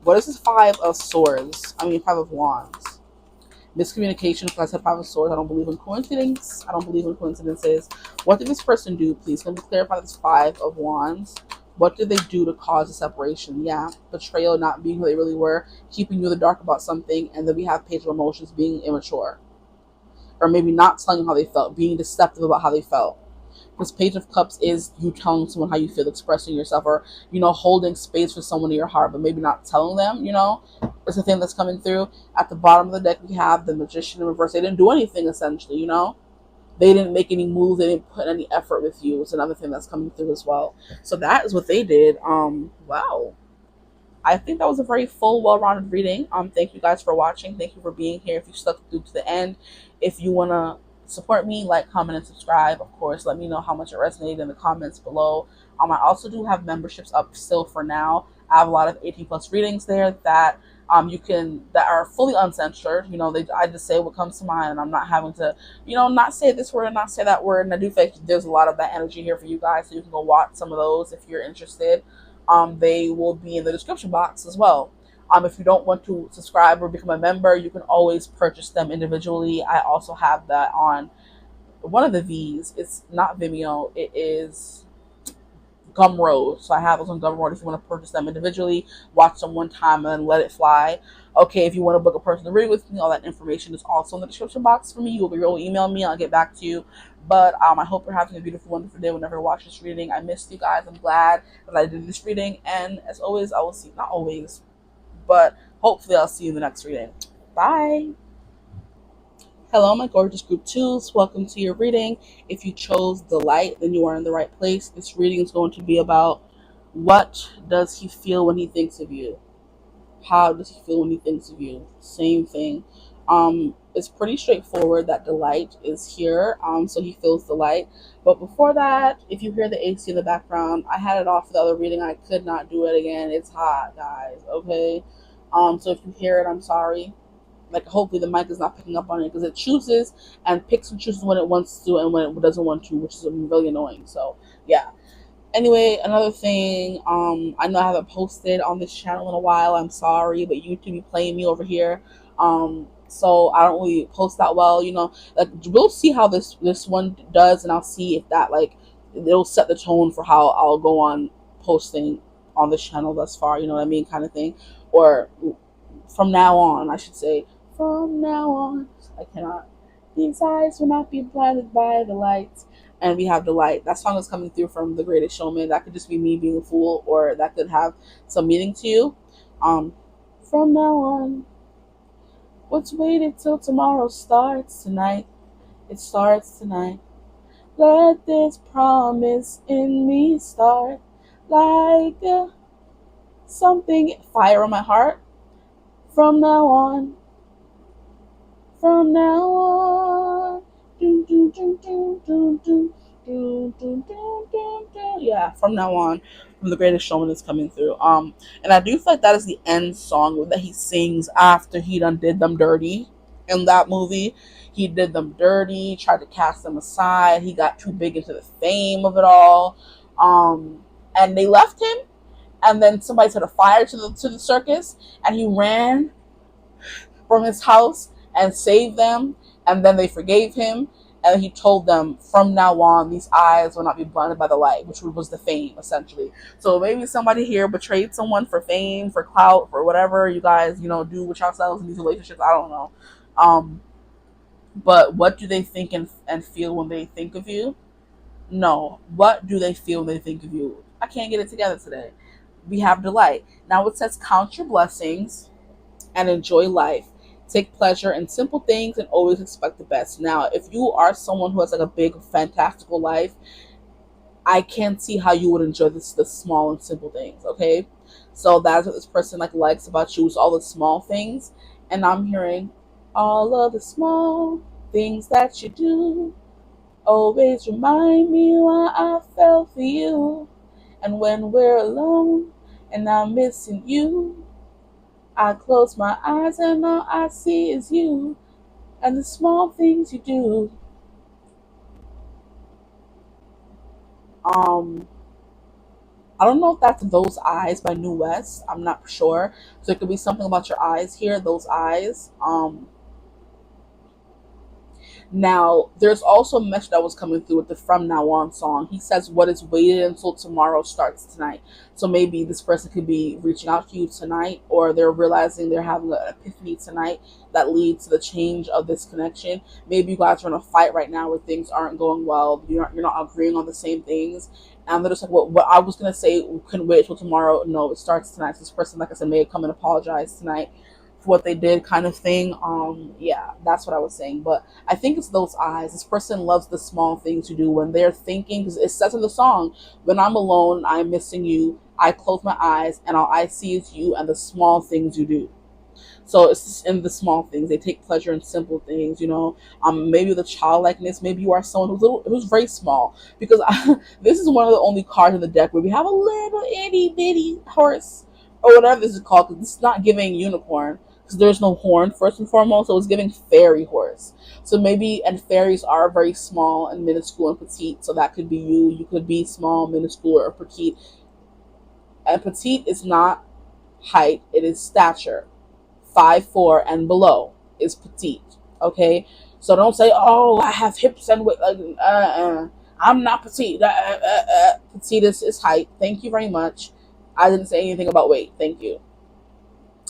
What is this Five of Swords? Five of Wands. Miscommunication, because I said Five of Swords. I don't believe in coincidence. I don't believe in coincidences. What did this person do, please? Can we clarify this Five of Wands? What did they do to cause a separation? Yeah, betrayal, not being who they really were, keeping you in the dark about something, and then we have Page of Emotions, being immature. Or maybe not telling them how they felt, being deceptive about how they felt. This Page of Cups is you telling someone how you feel, expressing yourself, or, holding space for someone in your heart, but maybe not telling them, It's a thing that's coming through. At the bottom of the deck, we have the Magician in reverse. They didn't do anything, essentially, They didn't make any moves. They didn't put any effort with you. It's another thing that's coming through as well. So that is what they did. Wow. I think that was a very full, well-rounded reading. Thank you guys for watching. Thank you for being here. If you stuck through to the end, if you want to support me, like, comment, and subscribe. Of course, let me know how much it resonated in the comments below. I also do have memberships up still for now. I have a lot of 18 plus readings there that that are fully uncensored. I just say what comes to mind, and I'm not having to, not say this word and not say that word. And I do think there's a lot of that energy here for you guys, so you can go watch some of those if you're interested. They will be in the description box as well. If you don't want to subscribe or become a member, you can always purchase them individually. I also have that on one of the V's. It's not Vimeo. It is Gumroad. So I have those on Gumroad if you want to purchase them individually, watch them one time, and then let it fly. Okay, if you want to book a personal reading with me, all that information is also in the description box for me. You'll email me. I'll get back to you. But I hope you're having a beautiful, wonderful day whenever you watch this reading. I missed you guys. I'm glad that I did this reading. And as always, I will see, not always, but hopefully I'll see you in the next reading. Bye. Hello, my gorgeous group twos. Welcome to your reading. If you chose the light, then you are in the right place. This reading is going to be about, what does he feel when he thinks of you? How does he feel when he thinks of you? Same thing. It's pretty straightforward that the light is here. So he feels the light. But before that, if you hear the AC in the background, I had it off for the other reading. I could not do it again. It's hot, guys. Okay. So if you hear it, I'm sorry. Like, hopefully the mic is not picking up on it, because it chooses and picks and chooses when it wants to and when it doesn't want to, which is really annoying. So yeah. Anyway, another thing, I know I haven't posted on this channel in a while. I'm sorry, but YouTube be playing me over here. So I don't really post that well, Like, we'll see how this one does, and I'll see if that, like, it'll set the tone for how I'll go on posting on this channel thus far, you know what I mean, kind of thing. Or from now on, I should say. From now on, I cannot. These eyes will not be blinded by the light. And we have the light. That song is coming through from The Greatest Showman. That could just be me being a fool, or that could have some meaning to you. From now on, what's waited till tomorrow starts tonight. It starts tonight. Let this promise in me start like something, fire on my heart. From now on. From now on. Yeah, from now on, from The Greatest Showman is coming through. And I do feel like that is the end song that he sings after he done did them dirty in that movie. He did them dirty, tried to cast them aside. He got too big into the fame of it all. And they left him, and then somebody set a fire to the circus, and he ran from his house and saved them, and then they forgave him, and he told them, from now on, these eyes will not be blinded by the light, which was the fame, essentially. So maybe somebody here betrayed someone for fame, for clout, for whatever you guys, do with yourselves in these relationships. I don't know. But what do they think and feel when they think of you? No. What do they feel when they think of you? I can't get it together today. We have delight. Now it says, count your blessings and enjoy life. Take pleasure in simple things and always expect the best. Now, if you are someone who has like a big, fantastical life, I can't see how you would enjoy the small and simple things, okay? So that's what this person likes about you, is all the small things. And I'm hearing, all of the small things that you do always remind me why I fell for you. And when we're alone and I'm missing you, I close my eyes and all I see is you and the small things you do. I don't know if that's Those Eyes by New West. I'm not sure. So it could be something about your eyes here, those eyes. Now, there's also a message that was coming through with the From Now On song. He says, what is waited until tomorrow starts tonight. So maybe this person could be reaching out to you tonight, or they're realizing they're having an epiphany tonight that leads to the change of this connection. Maybe you guys are in a fight right now where things aren't going well. You're not agreeing on the same things. And they're just like, well, what I was going to say can wait till tomorrow. No, it starts tonight. So this person, like I said, may come and apologize tonight for what they did, kind of thing. Yeah, that's what I was saying. But I think it's those eyes. This person loves the small things you do when they're thinking, because it says in the song, when I'm alone, I'm missing you. I close my eyes and all I see is you and the small things you do. So it's just in the small things. They take pleasure in simple things, you know. Maybe the childlikeness. Maybe you are someone who's very small. Because this is one of the only cards in the deck where we have a little itty bitty horse or whatever this is called. Because it's not giving unicorn, because there's no horn first and foremost. So it's giving fairy horse. So maybe, and fairies are very small and minuscule and petite. So that could be you. You could be small, minuscule, or petite. And petite is not height; it is stature. 5'4" and below is petite. Okay, so don't say, "Oh, I have hips and weight." Like, I'm not petite. Petite is height. Thank you very much. I didn't say anything about weight. Thank you.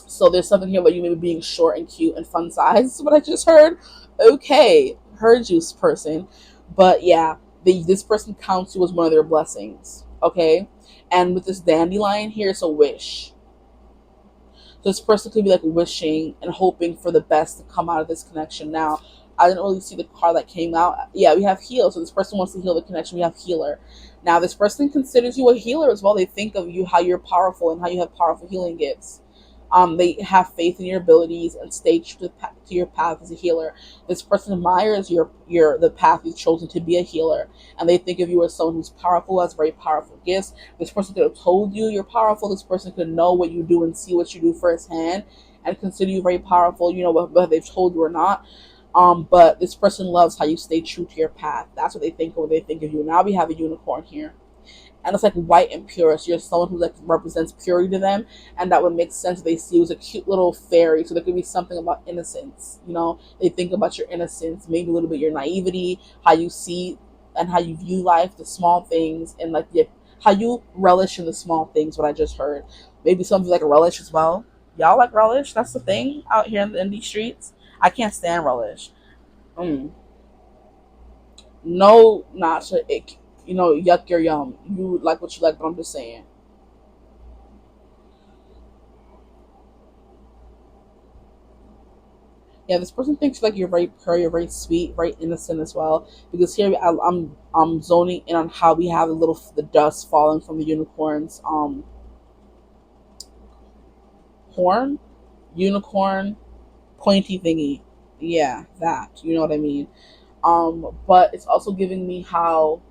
So there's something here about you maybe being short and cute and fun size. Is what I just heard. Okay, heard you, person. But yeah, this person counts you as one of their blessings. Okay, and with this dandelion here, it's a wish. This person could be like wishing and hoping for the best to come out of this connection. Now, I didn't really see the card that came out. Yeah, we have heal. So this person wants to heal the connection. We have healer. Now, this person considers you a healer as well. They think of you, how you're powerful and how you have powerful healing gifts. They have faith in your abilities and stay true to your path as a healer. This person admires the path you've chosen to be a healer, and they think of you as someone who's powerful, has very powerful gifts. This person could have told you you're powerful. This person could know what you do and see what you do firsthand, and consider you very powerful. You know, whether they've told you or not. But this person loves how you stay true to your path. That's what they think of when they think of you. Now we have a unicorn here, and it's like white and pure. So you're someone who like represents purity to them, and that would make sense if they see you as a cute little fairy. So there could be something about innocence. You know, they think about your innocence, maybe a little bit your naivety, how you see and how you view life, the small things, and like how you relish in the small things. What I just heard, maybe something like a relish as well. Y'all like relish? That's the thing out here in these streets. I can't stand relish. Mm. No, not so ick. You know, yuck your yum. You like what you like, but I'm just saying. Yeah, this person thinks like you're very pure, you're very sweet, very innocent as well. Because here I'm zoning in on how we have the dust falling from the unicorn's horn, unicorn pointy thingy. Yeah, that, you know what I mean. But it's also giving me how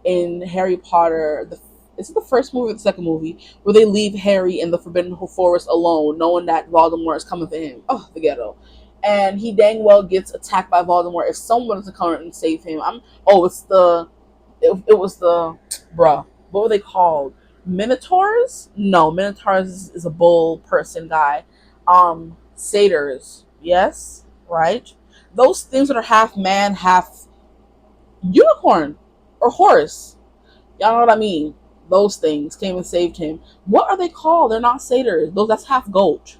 in Harry Potter, is it the first movie or the second movie, where they leave Harry in the Forbidden Forest alone, knowing that Voldemort is coming for him. Oh, the ghetto. And he dang well gets attacked by Voldemort. If someone was to come and save him, it was the, bruh, what were they called? Minotaurs? No, Minotaurs is a bull person guy. Satyrs, yes, right? Those things that are half man, half unicorn or horse. Y'all know what I mean? Those things came and saved him. What are they called? They're not satyrs. Those That's half goat.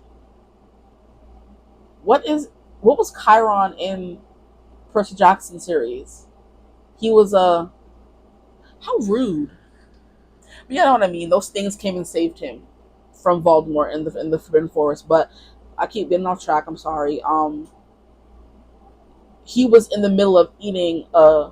What was Chiron in Percy Jackson series? He was a how rude. But you know what I mean? Those things came and saved him from Voldemort in the Forbidden Forest. But I keep getting off track. I'm sorry. He was in the middle of eating a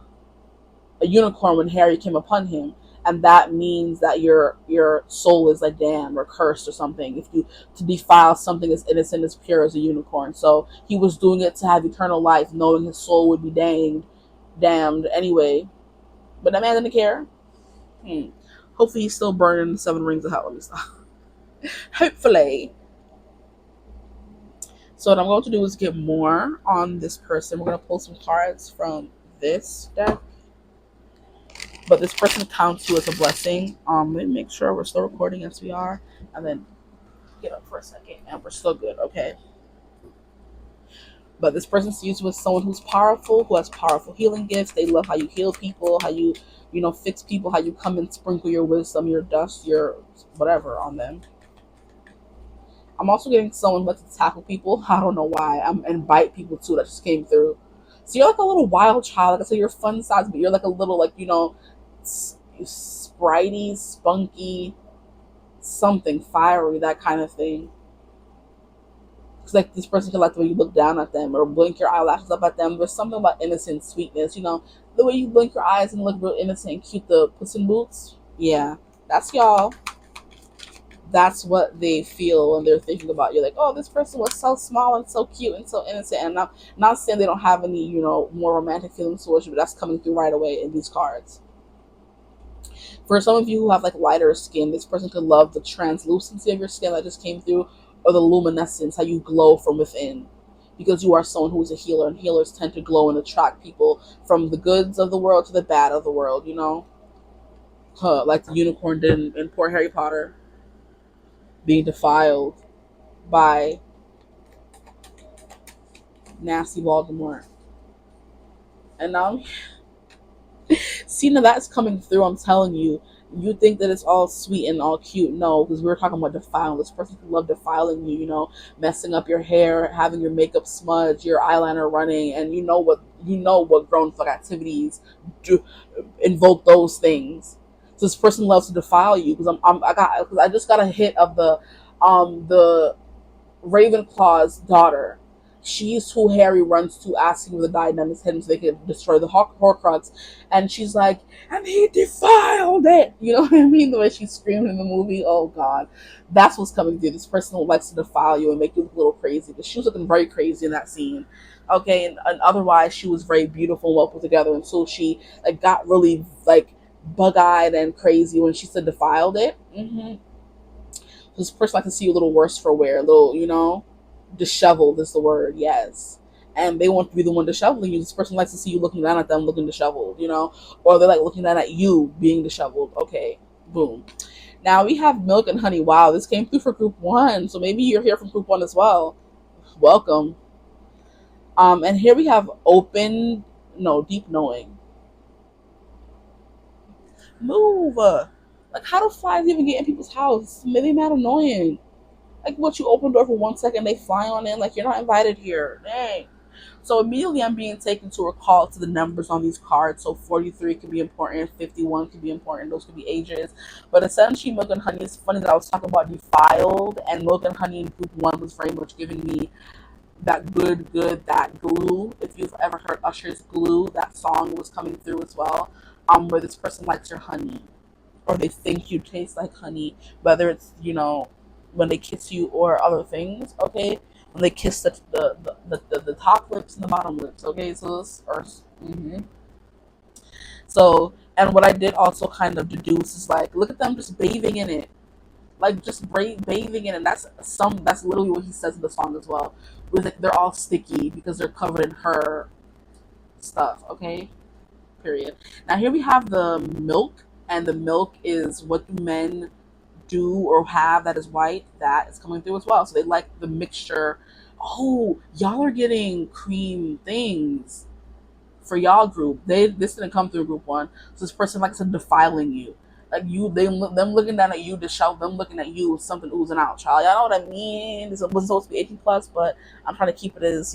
unicorn when Harry came upon him, and that means that your soul is like damned or cursed or something if you to defile something as innocent as pure as a unicorn. So he was doing it to have eternal life, knowing his soul would be damned anyway. But that man didn't care. Hopefully he's still burning the 7 rings of hell. Let me stop. Hopefully. So what I'm going to do is get more on this person. We're going to pull some cards from this deck. But this person counts you as a blessing. Let me make sure we're still recording. Yes, we are. And then get up for a second. And we're still good, okay? But this person sees you as someone who's powerful, who has powerful healing gifts. They love how you heal people, how you, fix people, how you come and sprinkle your wisdom, your dust, your whatever on them. I'm also getting someone who likes to tackle people. I don't know why. And bite people too. That just came through. So you're like a little wild child. Like I said, you're fun size, but you're like a little, like, spritey, spunky, something fiery, that kind of thing. Because like this person can like the way you look down at them or blink your eyelashes up at them. There's something about innocent sweetness, the way you blink your eyes and look real innocent and cute. The Puss in Boots, yeah, that's y'all. That's what they feel when they're thinking about you. Like, oh, this person was so small and so cute and so innocent. And I'm not saying they don't have any, more romantic feelings towards you, but that's coming through right away in these cards. For some of you who have like lighter skin, this person could love the translucency of your skin that just came through, or the luminescence, how you glow from within. Because you are someone who's a healer, and healers tend to glow and attract people from the goods of the world to the bad of the world, like the unicorn did in poor Harry Potter, being defiled by nasty Voldemort. And now, see, now that's coming through. I'm telling you. You think that it's all sweet and all cute. No, because we were talking about defiling. This person could love defiling you, messing up your hair, having your makeup smudge, your eyeliner running, and you know what grown fuck activities do invoke those things. So this person loves to defile you because I just got a hit of the Ravenclaw's daughter. She's who Harry runs to, asking for the diadem is hidden so they can destroy the Horcrux. And she's like, and he defiled it. You know what I mean? The way she screamed in the movie. Oh, God. That's what's coming through. This person who likes to defile you and make you look a little crazy. But she was looking very crazy in that scene. Okay, and otherwise she was very beautiful and well put together until she got really bug-eyed and crazy when she said defiled it. This person likes to see you a little worse for wear, a little, disheveled is the word, yes. And they want to be the one disheveling you. This person likes to see you looking down at them looking disheveled, or they're looking down at you being disheveled. Okay, boom. Now we have Milk and Honey. Wow, this came through for group 1, so maybe you're here from group 1 as well. Welcome. And here we have Deep Knowing. Move. Like, how do flies even get in people's house? Maybe mad annoying. Like, what, you open the door for 1 second, they fly on in, like, you're not invited here. Dang. So immediately I'm being taken to recall to the numbers on these cards. So 43 could be important, 51 could be important, those could be ages. But essentially, Milk and Honey, it's funny that I was talking about defiled, and Milk and Honey in group 1 was very much giving me that that glue. If you've ever heard Usher's Glue, that song was coming through as well. Where this person likes your honey, or they think you taste like honey, whether it's, when they kiss you or other things, okay? When they kiss the top lips and the bottom lips, okay? So this, So, and what I did also kind of deduce is look at them just bathing in it. Just bathing in it. That's literally what he says in the song as well. With they're all sticky because they're covered in her stuff, okay? Period. Now here we have the milk, and the milk is what do men do or have that is white. That is coming through as well. So they like the mixture. Oh, y'all are getting cream things for y'all group. This didn't come through group 1. So this person likes to defiling you. Like them looking down at you, them looking at you, something oozing out, child. Y'all know what I mean? This wasn't supposed to be 18 plus, but I'm trying to keep it as,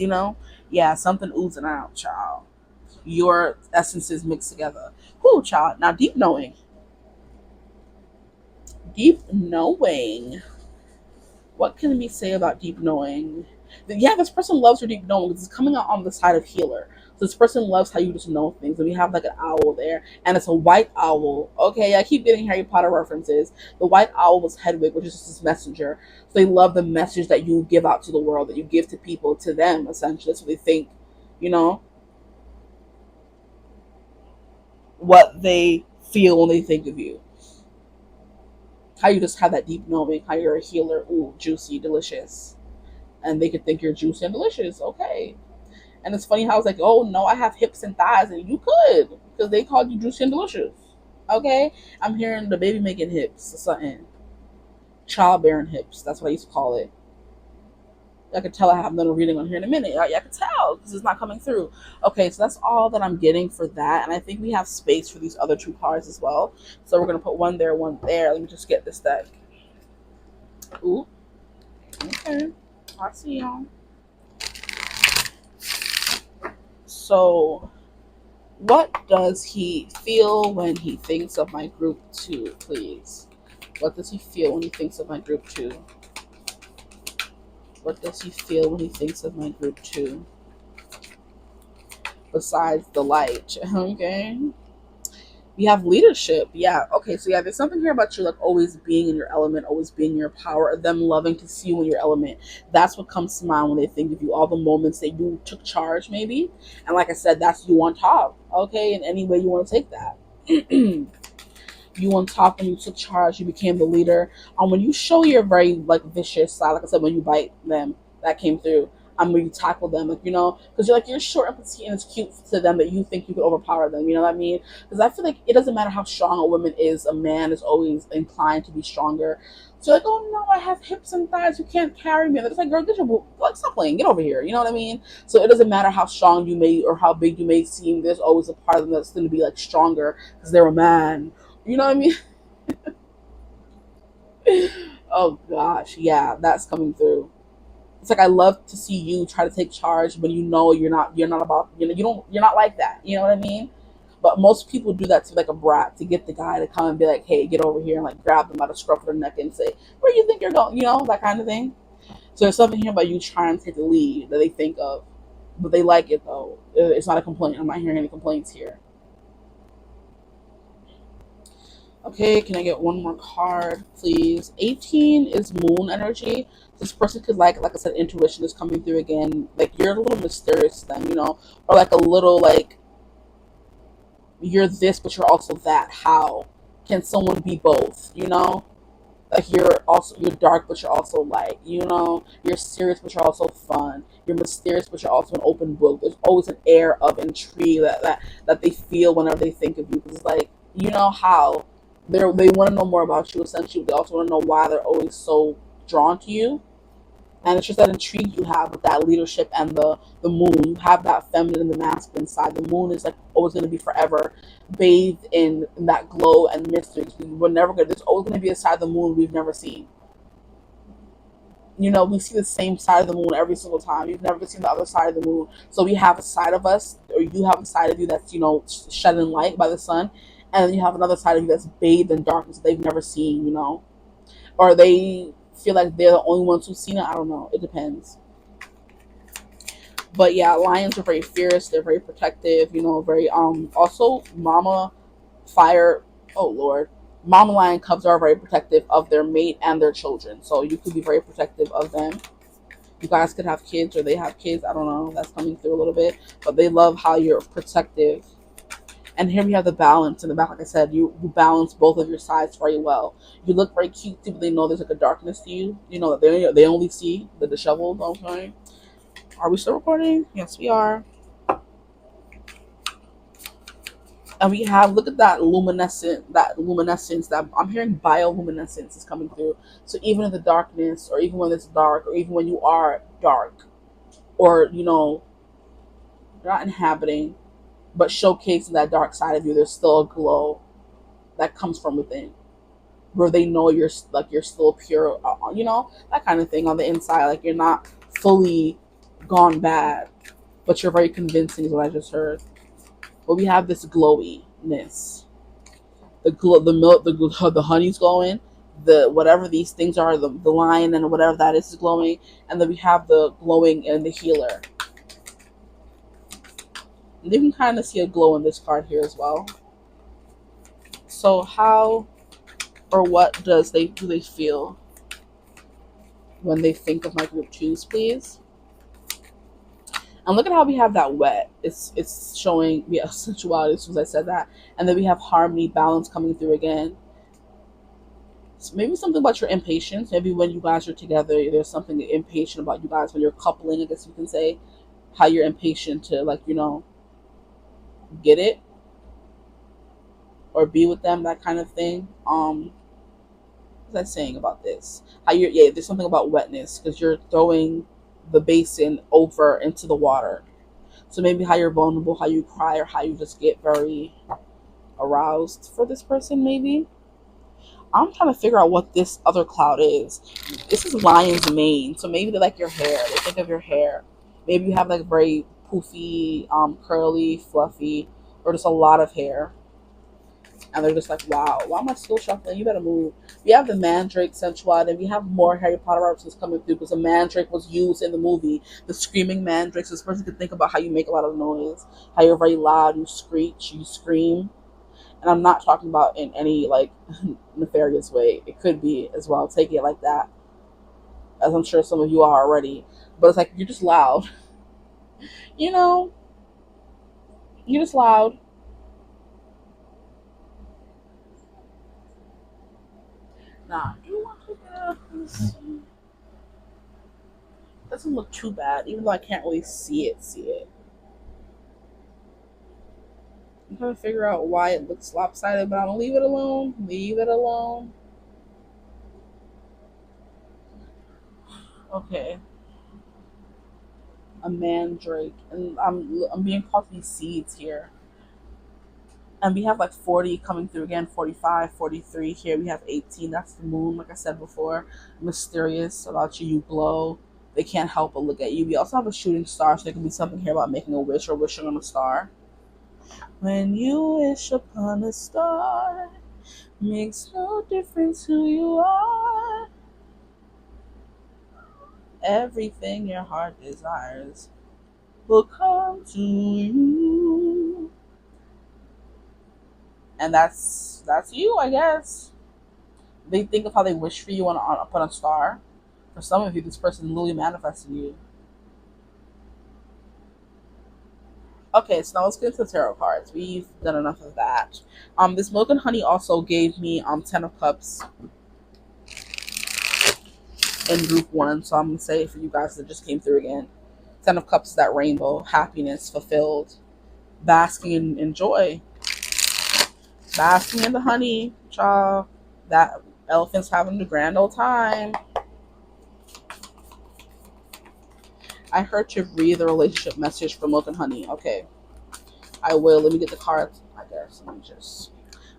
yeah, something oozing out, child. Your essences mixed together. Cool, child. Now, deep knowing. Deep knowing. What can we say about deep knowing? Yeah, this person loves your deep knowing because it's coming out on the side of healer. So this person loves how you just know things. And we have an owl there, and it's a white owl. Okay, I keep getting Harry Potter references. The white owl was Hedwig, which is just this messenger. So they love the message that you give out to the world, that you give to people, to them, essentially. That's what they think, what they feel when they think of you. How you just have that deep knowing, how you're a healer. Ooh, juicy, delicious. And they could think you're juicy and delicious. Okay. And it's funny how it's oh no, I have hips and thighs, and you could, because they called you juicy and delicious. Okay? I'm hearing the baby making hips or something. Childbearing hips. That's what I used to call it. I can tell I have another reading on here in a minute. I can tell because it's not coming through. Okay, so that's all that I'm getting for that. And I think we have space for these other two cards as well. So we're going to put one there, one there. Let me just get this deck. Ooh. Okay. I see y'all. So, what does he feel when he thinks of my group 2, please? What does he feel when he thinks of my group 2? What does he feel when he thinks of my group 2? Besides the light, okay? We have leadership, yeah. Okay, so yeah, there's something here about you like always being in your element, always being in your power, them loving to see you in your element. That's what comes to mind when they think of you. All the moments that you took charge, maybe. And like I said, that's you on top, okay? In any way you want to take that. You on top when you took charge, you became the leader. When you show your very like vicious side, like I said, when you bite them, that came through. When you tackle them, like, you know, because you're short and petite and it's cute to them that you think you could overpower them. You know what I mean? Because I feel like it doesn't matter how strong a woman is, a man is always inclined to be stronger. So like, oh no, I have hips and thighs, you can't carry me. It's like, girl, get your like, stop playing, get over here. You know what I mean? So it doesn't matter how strong you may or how big you may seem. There's always a part of them that's going to be like stronger because they're a man. You know what I mean? Oh gosh, yeah, that's coming through. It's like I love to see you try to take charge when you know you're not about, you know, you're not like that. You know what I mean? But most people do that to like a brat to get the guy to come and be like, hey, get over here, and like grab them by the scruff of their neck and say, where do you think you're going? You know, that kind of thing. So there's something here about you trying to take the lead that they think of, but they like it though. It's not a complaint. I'm not hearing any complaints here. Okay, can I get one more card, please? 18 is moon energy. This person could like I said, intuition is coming through again. Like you're a little mysterious to them, you know, or like a little like you're this, but you're also that. How can someone be both? You know, like you're dark, but you're also light. You know, you're serious, but you're also fun. You're mysterious, but you're also an open book. There's always an air of intrigue that they feel whenever they think of you. Because it's like, you know how they want to know more about you. Essentially, they also want to know why they're always so drawn to you. And it's just that intrigue you have with that leadership and the moon. You have that feminine and the masculine side. The moon is like always going to be forever bathed in that glow and mystery. We're never going. There's always going to be a side of the moon we've never seen. You know, we see the same side of the moon every single time. You've never seen the other side of the moon. So we have a side of us, or you have a side of you that's, you know, shed in light by the sun, and then you have another side of you that's bathed in darkness that they've never seen. You know, or they feel like they're the only ones who've seen it. I don't know. It depends. But yeah, lions are very fierce. They're very protective. You know, very also mama fire. Oh Lord, mama lion cubs are very protective of their mate and their children. So you could be very protective of them. You guys could have kids or they have kids. I don't know. That's coming through a little bit. But they love how you're protective. And here we have the balance in the back. Like I said, you balance both of your sides very well. You look very cute too, but they know there's like a darkness to you. You know that they only see the disheveled. Okay. Are we still recording? Yes, we are. And we have, look at that luminescence that I'm hearing bioluminescence is coming through. So even in the darkness, or even when it's dark, or even when you are dark, or you know, you're not inhabiting, but showcasing that dark side of you, there's still a glow that comes from within, where they know you're still pure, you know, that kind of thing on the inside. Like you're not fully gone bad, but you're very convincing, is what I just heard. But we have this glowiness, the glow, the milk, the honey's glowing, the whatever these things are, the lion and whatever that is glowing, and then we have the glowing and the healer. And you can kind of see a glow in this card here as well. So how or what do they feel when they think of my group twos, please? And look at how we have that wet. It's showing sensuality as soon as I said that. And then we have harmony, balance coming through again. So maybe something about your impatience. Maybe when you guys are together, there's something impatient about you guys when you're coupling, I guess you can say. How you're impatient to, like, you know, get it or be with them, that kind of thing. What was I saying about this? How there's something about wetness because you're throwing the basin over into the water. So maybe how you're vulnerable, how you cry, or how you just get very aroused for this person, maybe. I'm trying to figure out what this other cloud is. This is lion's mane. So maybe they like your hair. They think of your hair. Maybe you have like very poofy, curly, fluffy, or just a lot of hair. And they're just like, wow, why am I still shuffling? You better move. We have the mandrake sensuality, and we have more Harry Potter references coming through because the mandrake was used in the movie. The screaming mandrake. So this person could think about how you make a lot of noise, how you're very loud, you screech, you scream. And I'm not talking about in any like nefarious way. It could be as well. Take it like that, as I'm sure some of you are already. But it's like you're just loud. You know, you're just loud. Nah, do you want to get this? Doesn't look too bad, even though I can't really see it. I'm trying to figure out why it looks lopsided, but I'm gonna leave it alone. Leave it alone. Okay. A mandrake, and I'm being called these seeds here. And we have like 40 coming through again, 45, 43 here. We have 18. That's the moon, like I said before. Mysterious about you. You glow. They can't help but look at you. We also have a shooting star, so there could be something here about making a wish or wishing on a star. When you wish upon a star, makes no difference who you are. Everything your heart desires will come to you. And that's you, I guess. They think of how they wish for you upon a star. For some of you, this person literally manifested you. Okay, so now let's get into the tarot cards. We've done enough of that. This Milk and Honey also gave me 10 of Cups in group 1. So I'm going to say it for you guys that just came through again. 10 of Cups is that rainbow, happiness, fulfilled, basking in joy, basking in the honey, child. That elephant's having a grand old time. I heard you read the relationship message from Milk and Honey. Okay. I will. Let me get the cards, I guess. Let me just...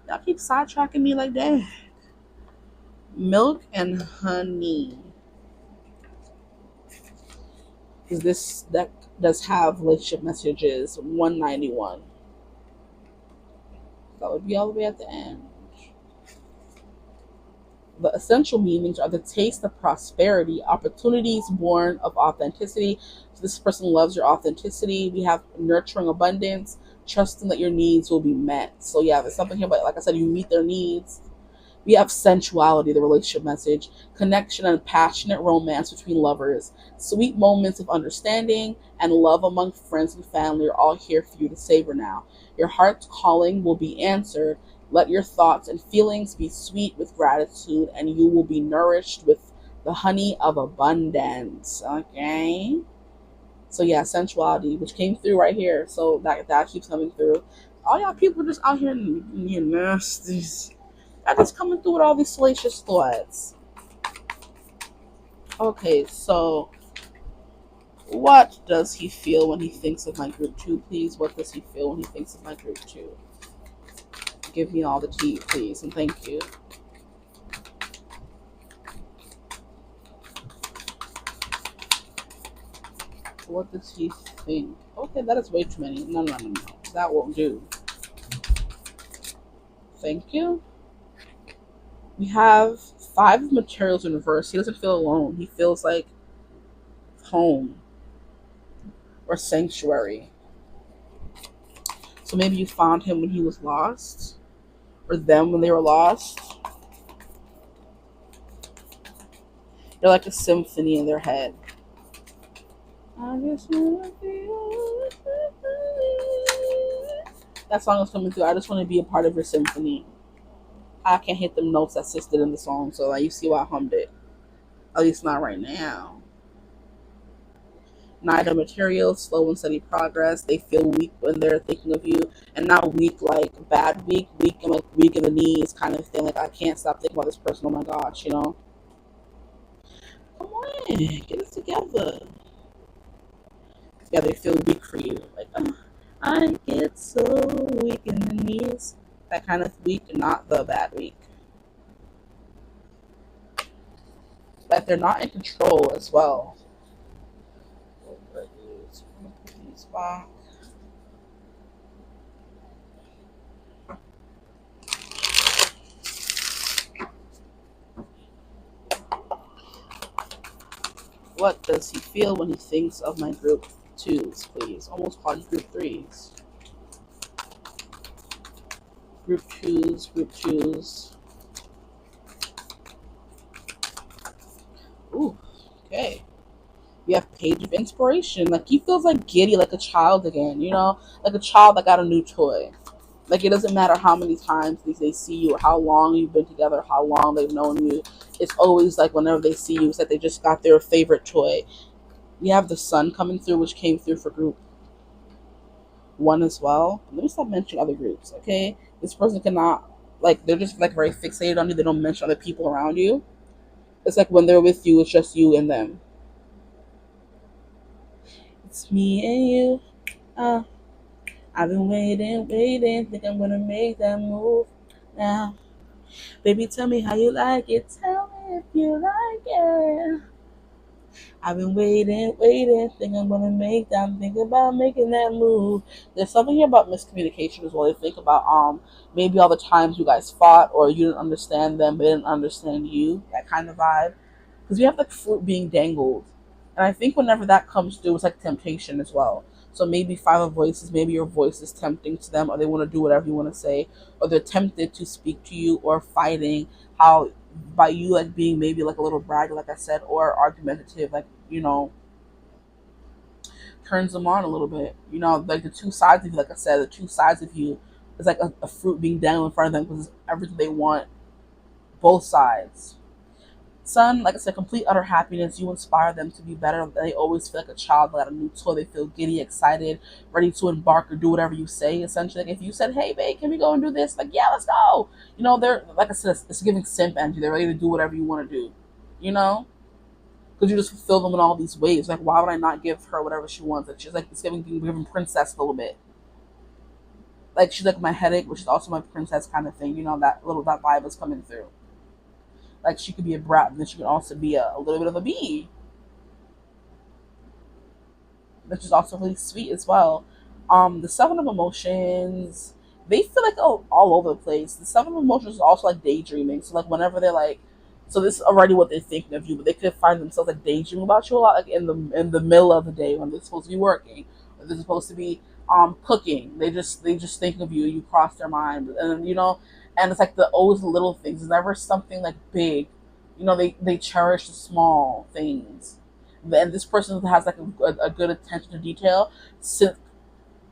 Y'all keep sidetracking me like that. Milk and Honey. Because this deck does have relationship messages. 191. That would be all the way at the end. The essential meanings are the taste of prosperity, opportunities born of authenticity. So this person loves your authenticity. We have nurturing abundance, trusting that your needs will be met. So yeah, there's something here, but like I said, you meet their needs. We have sensuality, the relationship message, connection and passionate romance between lovers, sweet moments of understanding, and love among friends and family are all here for you to savor now. Your heart's calling will be answered. Let your thoughts and feelings be sweet with gratitude, and you will be nourished with the honey of abundance. Okay? So yeah, sensuality, which came through right here. So that keeps coming through. All y'all people just out here you nasties. I'm just coming through with all these salacious thoughts. Okay, so what does he feel when he thinks of my group 2, please? What does he feel when he thinks of my group 2? Give me all the tea, please, and thank you. What does he think? Okay, that is way too many. No. That won't do. Thank you. We have 5 of materials in reverse. He doesn't feel alone. He feels like home or sanctuary. So maybe you found him when he was lost, or them when they were lost. They're like a symphony in their head. I just wanna be that song is coming through. I just want to be a part of your symphony. I can't hit the notes that sis did in the song, so you see why I hummed it. At least not right now. Neither material, slow and steady progress. They feel weak when they're thinking of you, and not weak like bad weak, and like weak in the knees kind of thing. Like I can't stop thinking about this person. Oh my gosh, Come on, get it together. Yeah, they feel weak for you. Like, oh, I get so weak in the knees. That kind of weak, not the bad weak. Like they're not in control as well. What does he feel when he thinks of my group twos, please? Almost called you group threes. Group twos, group twos. Ooh, okay. You have page of inspiration. Like he feels like giddy, like a child again, you know? Like a child that got a new toy. Like it doesn't matter how many times they see you or how long you've been together, how long they've known you. It's always like whenever they see you, it's like they just got their favorite toy. You have the sun coming through, which came through for group one as well. Let me stop mentioning other groups, okay? This person cannot, like, they're just like very fixated on you. They don't mention other people around you. It's like when they're with you, it's just you and them. It's me and you. I've been waiting, think I'm gonna make that move now. Baby, tell me how you like it. Tell me if you like it. I've been waiting, think I'm gonna make that. I'm thinking about making that move. There's something here about miscommunication as well. They think about maybe all the times you guys fought or you didn't understand them, they didn't understand you. That kind of vibe. Because we have like fruit being dangled, and I think whenever that comes through, it's like temptation as well. So maybe five of voices, maybe your voice is tempting to them, or they want to do whatever you want to say, or they're tempted to speak to you, or fighting how by you like being maybe like a little bragger, like I said, or argumentative, like turns them on a little bit. Like the two sides of you, like I said, the two sides of you is like a fruit being dangled in front of them because it's everything they want, both sides. Sun, like I said, complete utter happiness. You inspire them to be better. They always feel like a child that got a new toy. They feel giddy, excited, ready to embark or do whatever you say. Essentially, like if you said, "Hey, babe, can we go and do this?" Like, yeah, let's go. They're like I said, it's giving simp energy. They're ready to do whatever you want to do. You know, because you just fulfill them in all these ways. Like, why would I not give her whatever she wants? Like, she's like it's giving princess a little bit. Like she's like my headache, which is also my princess kind of thing. That vibe is coming through. Like she could be a brat, but then she could also be a little bit of a bee, which is also really sweet as well. The seven of emotions, they feel like all over the place. The seven of emotions is also like daydreaming. So like whenever they're like, so this is already what they're thinking of you, but they could find themselves like daydreaming about you a lot, like in the middle of the day when they're supposed to be working, or they're supposed to be cooking. They just think of you. You cross their mind, and it's like the always little things. It's never something like big. They cherish the small things, and this person has like a good attention to detail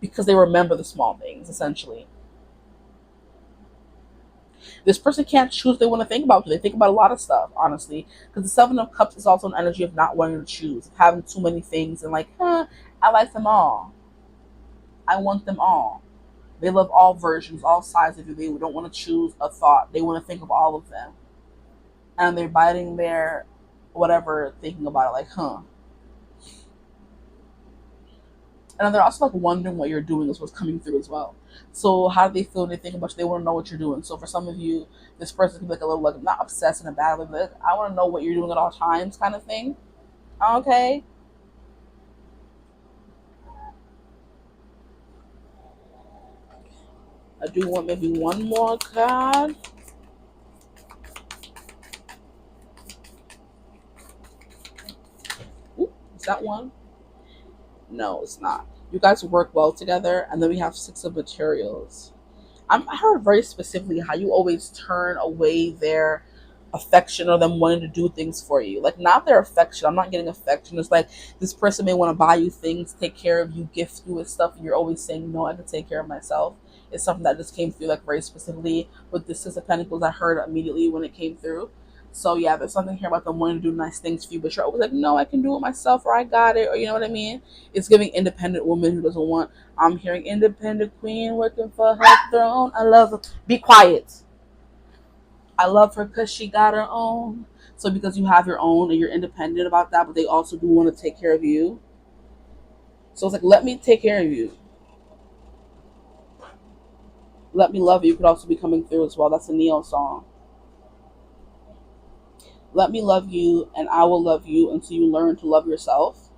because they remember the small things. Essentially, this person can't choose what they want to think about. They think about a lot of stuff, honestly, because the seven of cups is also an energy of not wanting to choose, of having too many things, and like, I like them all, I want them all. They love all versions, all sides of you. They don't want to choose a thought. They want to think of all of them, and they're biting their whatever, thinking about it, like, and they're also like wondering what you're doing is what's coming through as well. So how do they feel when they think about you? They want to know what you're doing. So for some of you, this person can be like a little like not obsessed in a bad way, but like, I want to know what you're doing at all times, kind of thing. Okay. I do want maybe one more card. Ooh, is that one? No, it's not. You guys work well together, and then we have six of materials. I heard very specifically how you always turn away their affection or them wanting to do things for you. Like not their affection. I'm not getting affection. It's like this person may want to buy you things, take care of you, gift you with stuff, and you're always saying no. I can take care of myself. It's something that just came through like very specifically with the Six of Pentacles. I heard immediately when it came through. So yeah, there's something here about them wanting to do nice things for you, but you're always like, no, I can do it myself, or I got it, or you know what I mean. It's giving independent woman who doesn't want. I'm hearing independent queen working for her throne. I love her. Be quiet. I love her because she got her own. So because you have your own and you're independent about that, but they also do want to take care of you. So it's like, let me take care of you. Let me love you could also be coming through as well. That's a Neo song. Let me love you and I will love you until you learn to love yourself.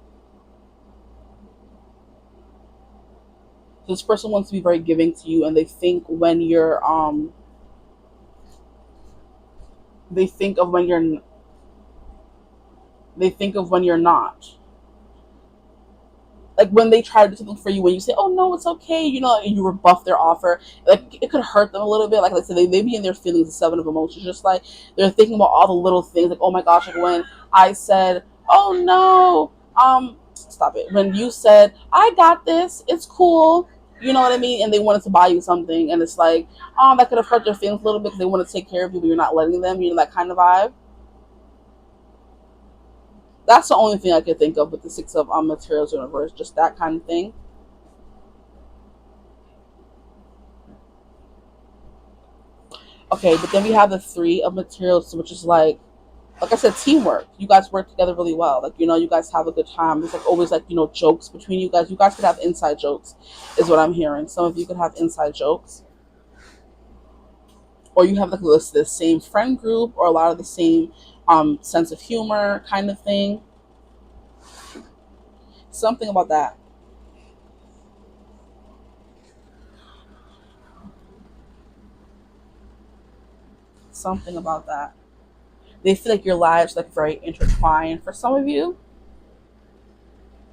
So this person wants to be very giving to you, and they think when you're they think of when you're they think of when you're not. Like when they try to do something for you, when you say, "Oh no, it's okay," and you rebuff their offer, like it could hurt them a little bit. Like I said, they be in their feelings, the seven of emotions, just like they're thinking about all the little things. Like, oh my gosh, like when I said, "Oh no," stop it. When you said, "I got this, it's cool," you know what I mean, and they wanted to buy you something, and it's like, that could have hurt their feelings a little bit because they want to take care of you, but you're not letting them. That kind of vibe. That's the only thing I could think of with the six of materials universe, just that kind of thing. Okay, but then we have the three of materials, which is like I said, teamwork. You guys work together really well. Like, you guys have a good time. There's like always like, jokes between you guys. You guys could have inside jokes, is what I'm hearing. Some of you could have inside jokes. Or you have like the same friend group, or a lot of the same sense of humor kind of thing. Something about that. Something about that. They feel like your lives like very intertwined for some of you.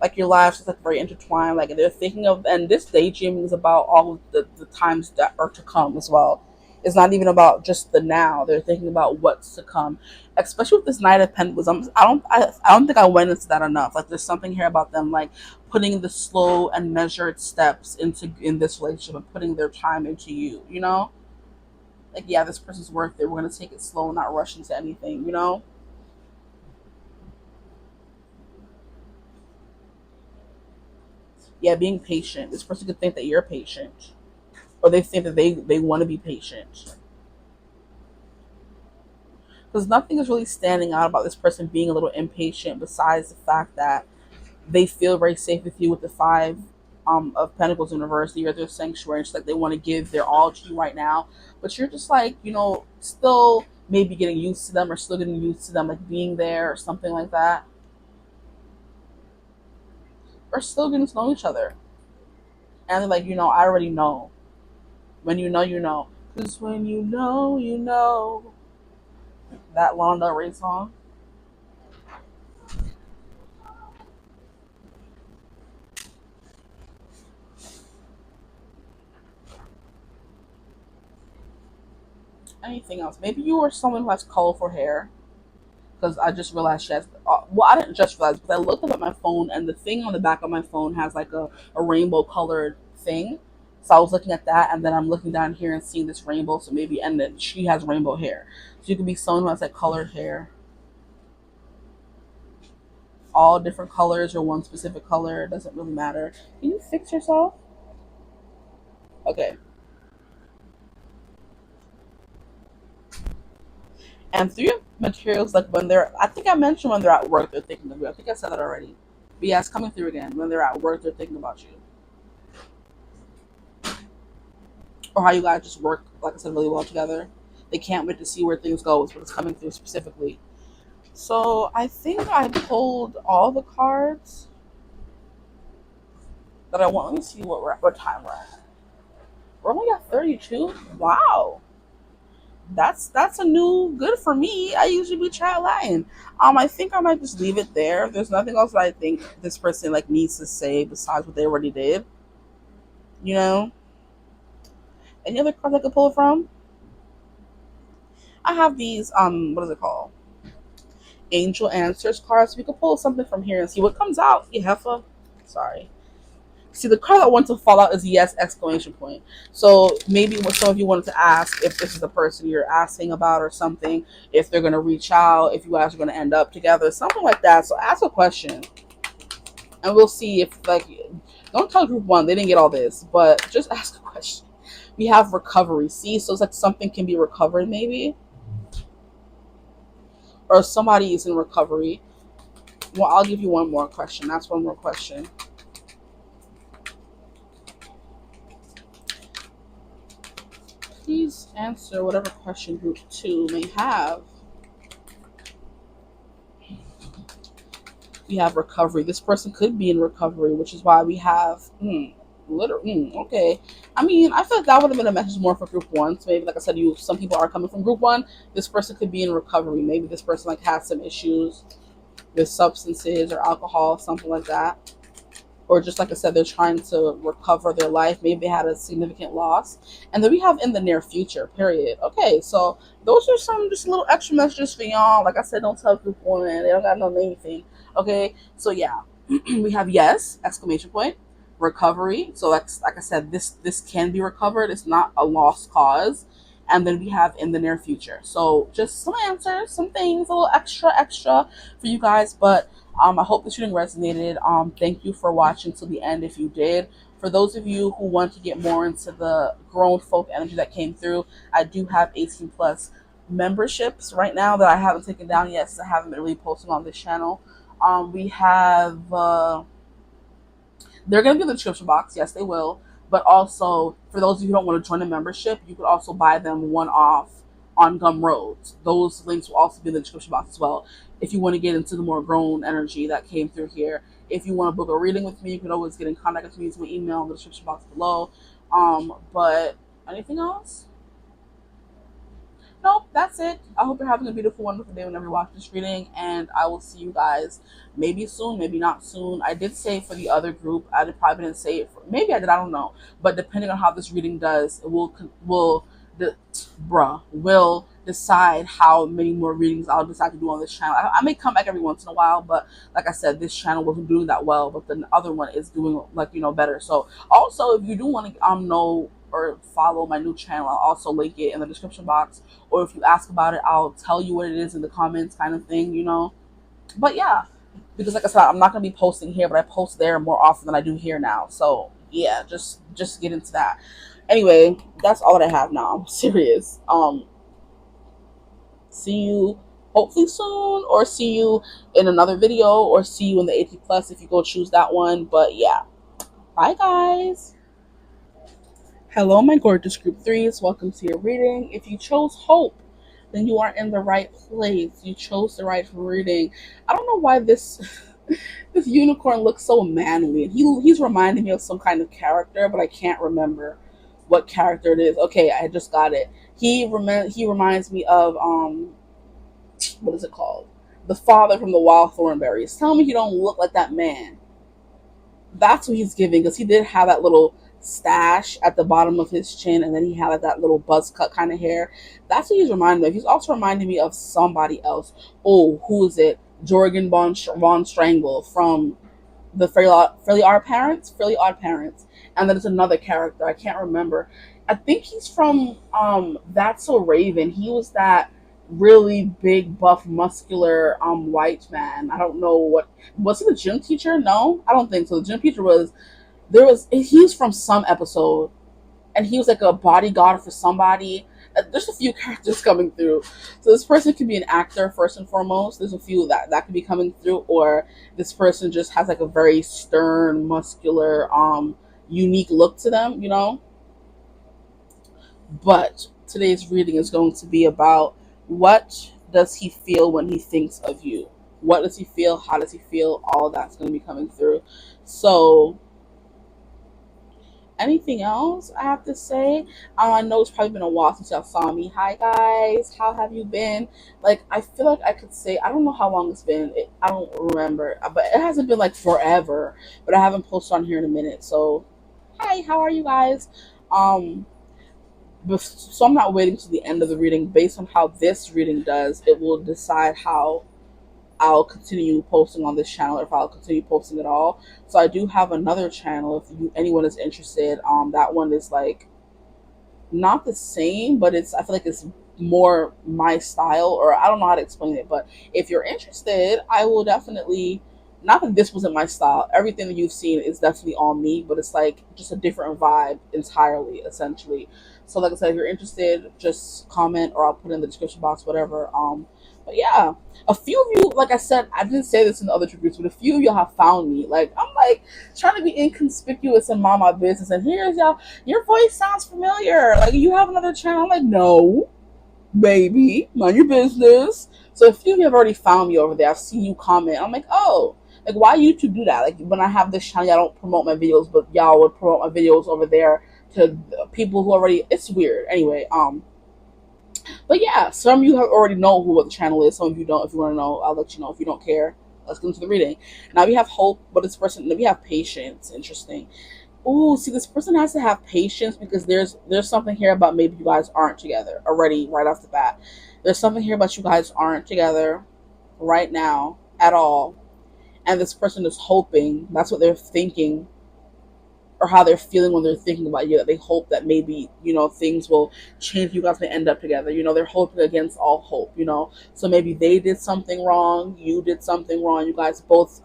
Like your lives is like very intertwined. Like they're thinking of, and this daydreaming is about all of the times that are to come as well. It's not even about just the now. They're thinking about what's to come, especially with this Knight of Pentacles. I don't think I went into that enough. Like there's something here about them like putting the slow and measured steps in this relationship and putting their time into you. Like, yeah, this person's worth it. We're gonna take it slow and not rush into anything. Yeah, being patient. This person could think that you're patient, or they think that they want to be patient, because nothing is really standing out about this person being a little impatient besides the fact that they feel very safe with you with the five of Pentacles in reverse. You're their sanctuary. It's like they want to give their all to you right now, but you're just like, still maybe getting used to them, or still getting used to them like being there or something like that, or still getting to know each other. And they're like, I already know. When you know, you know. Because when you know, you know. That Lana Del Rey song. Anything else? Maybe you are someone who has colorful hair. Because I just realized she has. Well, I didn't just realize, but I looked up at my phone, and the thing on the back of my phone has like a rainbow colored thing. So I was looking at that, and then I'm looking down here and seeing this rainbow. So maybe, and then she has rainbow hair. So you could be someone who has like colored hair, all different colors or one specific color. It doesn't really matter. Can you fix yourself? Okay. And three of materials, like when I think I mentioned when they're at work, they're thinking of you. I think I said that already. But yeah, it's coming through again. When they're at work, they're thinking about you. Or how you guys just work, like I said, really well together. They can't wait to see where things go, is what it's coming through specifically. So I think I pulled all the cards that I want. Let me see what time we're at. We're only at 32. Wow. That's a new good for me. I usually be chat lying. I think I might just leave it there. There's nothing else that I think this person like needs to say besides what they already did. You know? Any other cards I could pull from? I have these what is it called? Angel Answers cards. We could pull something from here and see what comes out. You heifer. Sorry. See, the card that wants to fall out is yes, exclamation point. So maybe what some of you wanted to ask, if this is the person you're asking about or something, if they're going to reach out, if you guys are going to end up together, something like that. So ask a question and we'll see if, like, don't tell group one, they didn't get all this, but just ask a question. We have recovery. See, so it's like something can be recovered maybe, or somebody is in recovery. Well, I'll give you one more question. That's one more question. Please answer whatever question group 2 may have. We have recovery. This person could be in recovery, which is why we have okay. I mean, I feel like that would have been a message more for group 1. So maybe, like I said, some people are coming from group 1. This person could be in recovery. Maybe this person like has some issues with substances or alcohol, something like that. Or just like I said, they're trying to recover their life. Maybe they had a significant loss. And then we have in the near future, period. Okay, so those are some just little extra messages for y'all. Like I said, don't tell group 1. They don't got no anything. Okay, so yeah, we have yes, exclamation point, recovery. So that's, like I said, this can be recovered. It's not a lost cause. And then we have in the near future. So just some answers, some things, a little extra for you guys. But I hope this reading resonated. Thank you for watching till the end if you did. For those of you who want to get more into the grown folk energy that came through, I do have 18 plus memberships right now that I haven't taken down yet, since I haven't been really posting on this channel. We have they're going to be in the description box. Yes, they will. But also, for those of you who don't want to join a membership, you could also buy them one off on Gumroad. Those links will also be in the description box as well. If you want to get into the more grown energy that came through here. If you want to book a reading with me, you can always get in contact with me using my email in the description box below. But anything else? Nope, that's it. I hope you're having a beautiful, wonderful day whenever you watch this reading, and I will see you guys maybe soon, maybe not soon. I did say for the other group, I probably didn't say it. Maybe I did, I don't know. But depending on how this reading does, it will decide how many more readings I'll decide to do on this channel. I may come back every once in a while, but like I said, this channel wasn't doing that well, but the other one is doing better. So also, if you do want to know or follow my new channel, I'll also link it in the description box. Or if you ask about it, I'll tell you what it is in the comments, kind of thing, But yeah, because like I said, I'm not gonna be posting here, but I post there more often than I do here now. So yeah, just get into that. Anyway, that's all that I have now. I'm serious. See you hopefully soon, or see you in another video, or see you in the 80 plus if you go choose that one. But yeah, bye guys. Hello, my gorgeous group 3s. Welcome to your reading. If you chose hope, then you are in the right place. You chose the right reading. I don't know why this this unicorn looks so manly. He's reminding me of some kind of character, but I can't remember what character it is. Okay, I just got it. He reminds me of what is it called? The father from the Wild Thornberries. Tell me he don't look like that man. That's what he's giving, because he did have that little stash at the bottom of his chin, and then he had like that little buzz cut kind of hair. That's what he's reminding me of. He's also reminding me of somebody else. Oh, who is it? Jorgen von Strangle from the Fairly Odd Parents. And then there's another character I can't remember. I think he's from That's So Raven. He was that really big, buff, muscular white man. I don't know what was he, the gym teacher? No, I don't think so. The gym teacher he's from some episode, and he was like a bodyguard for somebody. There's a few characters coming through. So this person could be an actor first and foremost. There's a few that could be coming through, or this person just has like a very stern, muscular, unique look to them, But today's reading is going to be about, what does he feel when he thinks of you? What does he feel? How does he feel? All of that's going to be coming through. So anything else I have to say? I know it's probably been a while since y'all saw me. Hi guys, how have you been? Like, I feel like I could say, I don't know how long it's been. I don't remember, but it hasn't been like forever. But I haven't posted on here in a minute. So, hi, how are you guys? So I'm not waiting to the end of the reading. Based on how this reading does, it will decide how I'll continue posting on this channel, or if I'll continue posting at all. So I do have another channel if anyone is interested. That one is like not the same, but I feel like it's more my style, or I don't know how to explain it. But if you're interested, I will definitely. Not that this wasn't my style. Everything that you've seen is definitely on me, but it's like just a different vibe entirely, essentially. So like I said, if you're interested, just comment, or I'll put it in the description box, whatever. But yeah, a few of you, like I said, I didn't say this in the other tributes, but a few of you have found me. Like, I'm like trying to be inconspicuous and mind my business. And here's y'all, your voice sounds familiar. Like, you have another channel. I'm like, no, baby, mind your business. So a few of you have already found me over there. I've seen you comment. I'm like, oh, like, why YouTube do that? Like, when I have this channel, y'all don't promote my videos, but y'all would promote my videos over there to people who already. It's weird. Anyway, but yeah, some of you have already know what the channel is. Some of you don't. If you want to know, I'll let you know. If you don't care, let's go into the reading. Now we have hope, but this person, we have patience. Interesting. Ooh, see, this person has to have patience because there's something here about maybe you guys aren't together already right off the bat. There's something here about you guys aren't together right now at all, and this person is hoping. That's what they're thinking, or how they're feeling when they're thinking about you, that they hope that maybe, things will change, you guys may end up together. They're hoping against all hope, so maybe they did something wrong, you did something wrong, you guys both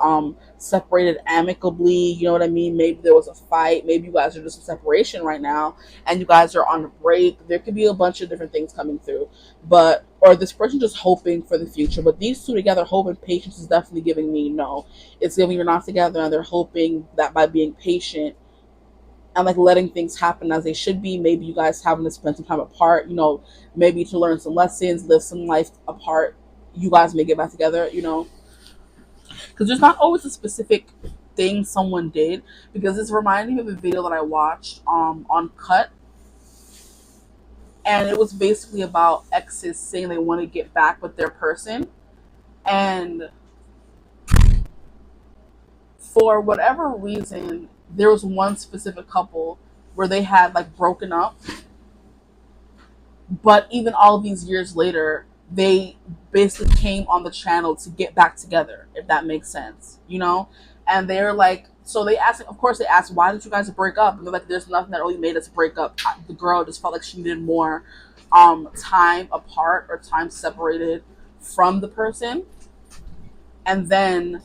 separated amicably, you know what I mean? Maybe there was a fight, maybe you guys are just in separation right now and you guys are on a break. There could be a bunch of different things coming through, or this person just hoping for the future. But these two together, hope and patience, is definitely giving me no. It's giving you're not together, and they're hoping that by being patient and like letting things happen as they should be, maybe you guys having to spend some time apart, maybe to learn some lessons, live some life apart, you guys may get back together, because there's not always a specific thing someone did, because it's reminding me of a video that I watched on Cut, and it was basically about exes saying they want to get back with their person, and for whatever reason there was one specific couple where they had like broken up. But even all of these years later, they basically came on the channel to get back together, if that makes sense, And they're like, so they asked, of course, they asked, why did you guys break up? And they're like, there's nothing that really made us break up. The girl just felt like she needed more time apart or time separated from the person. And then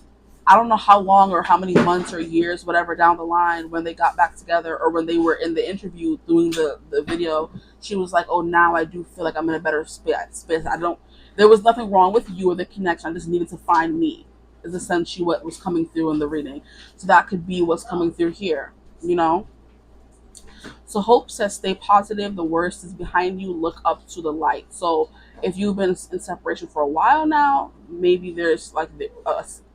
I don't know how long or how many months or years, whatever, down the line, when they got back together or when they were in the interview doing the video, she was like, oh, now I do feel like I'm in a better space. There was nothing wrong with you or the connection. I just needed to find me, is essentially what was coming through in the reading. So that could be what's coming through here, So Hope says, stay positive. The worst is behind you. Look up to the light. So if you've been in separation for a while now, maybe there's like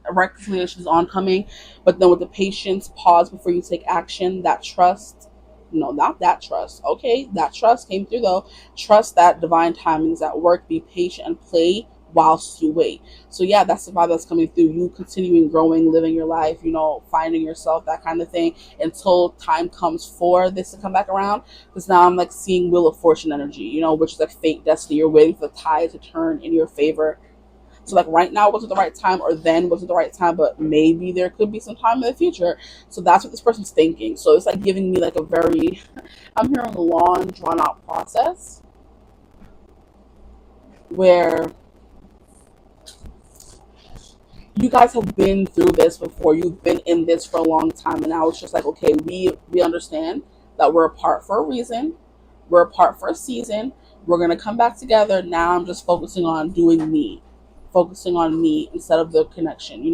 a reconciliation is oncoming, but then with the patience, pause before you take action. That trust, no, not that trust. Okay, that trust came through though. Trust that divine timing is at work. Be patient and play whilst you wait. So yeah, that's the vibe that's coming through. You continuing growing, living your life, finding yourself, that kind of thing, until time comes for this to come back around. Because now I'm like seeing Wheel of Fortune energy, which is like fate, destiny. You're waiting for the tide to turn in your favor. So like right now wasn't the right time, or then wasn't the right time, but maybe there could be some time in the future. So that's what this person's thinking. So it's like giving me like a very, I'm hearing a long drawn out process where you guys have been through this before. You've been in this for a long time, and now it's just like, okay, we understand that we're apart for a reason. We're apart for a season. We're gonna come back together. Now I'm just focusing on doing me, focusing on me instead of the connection.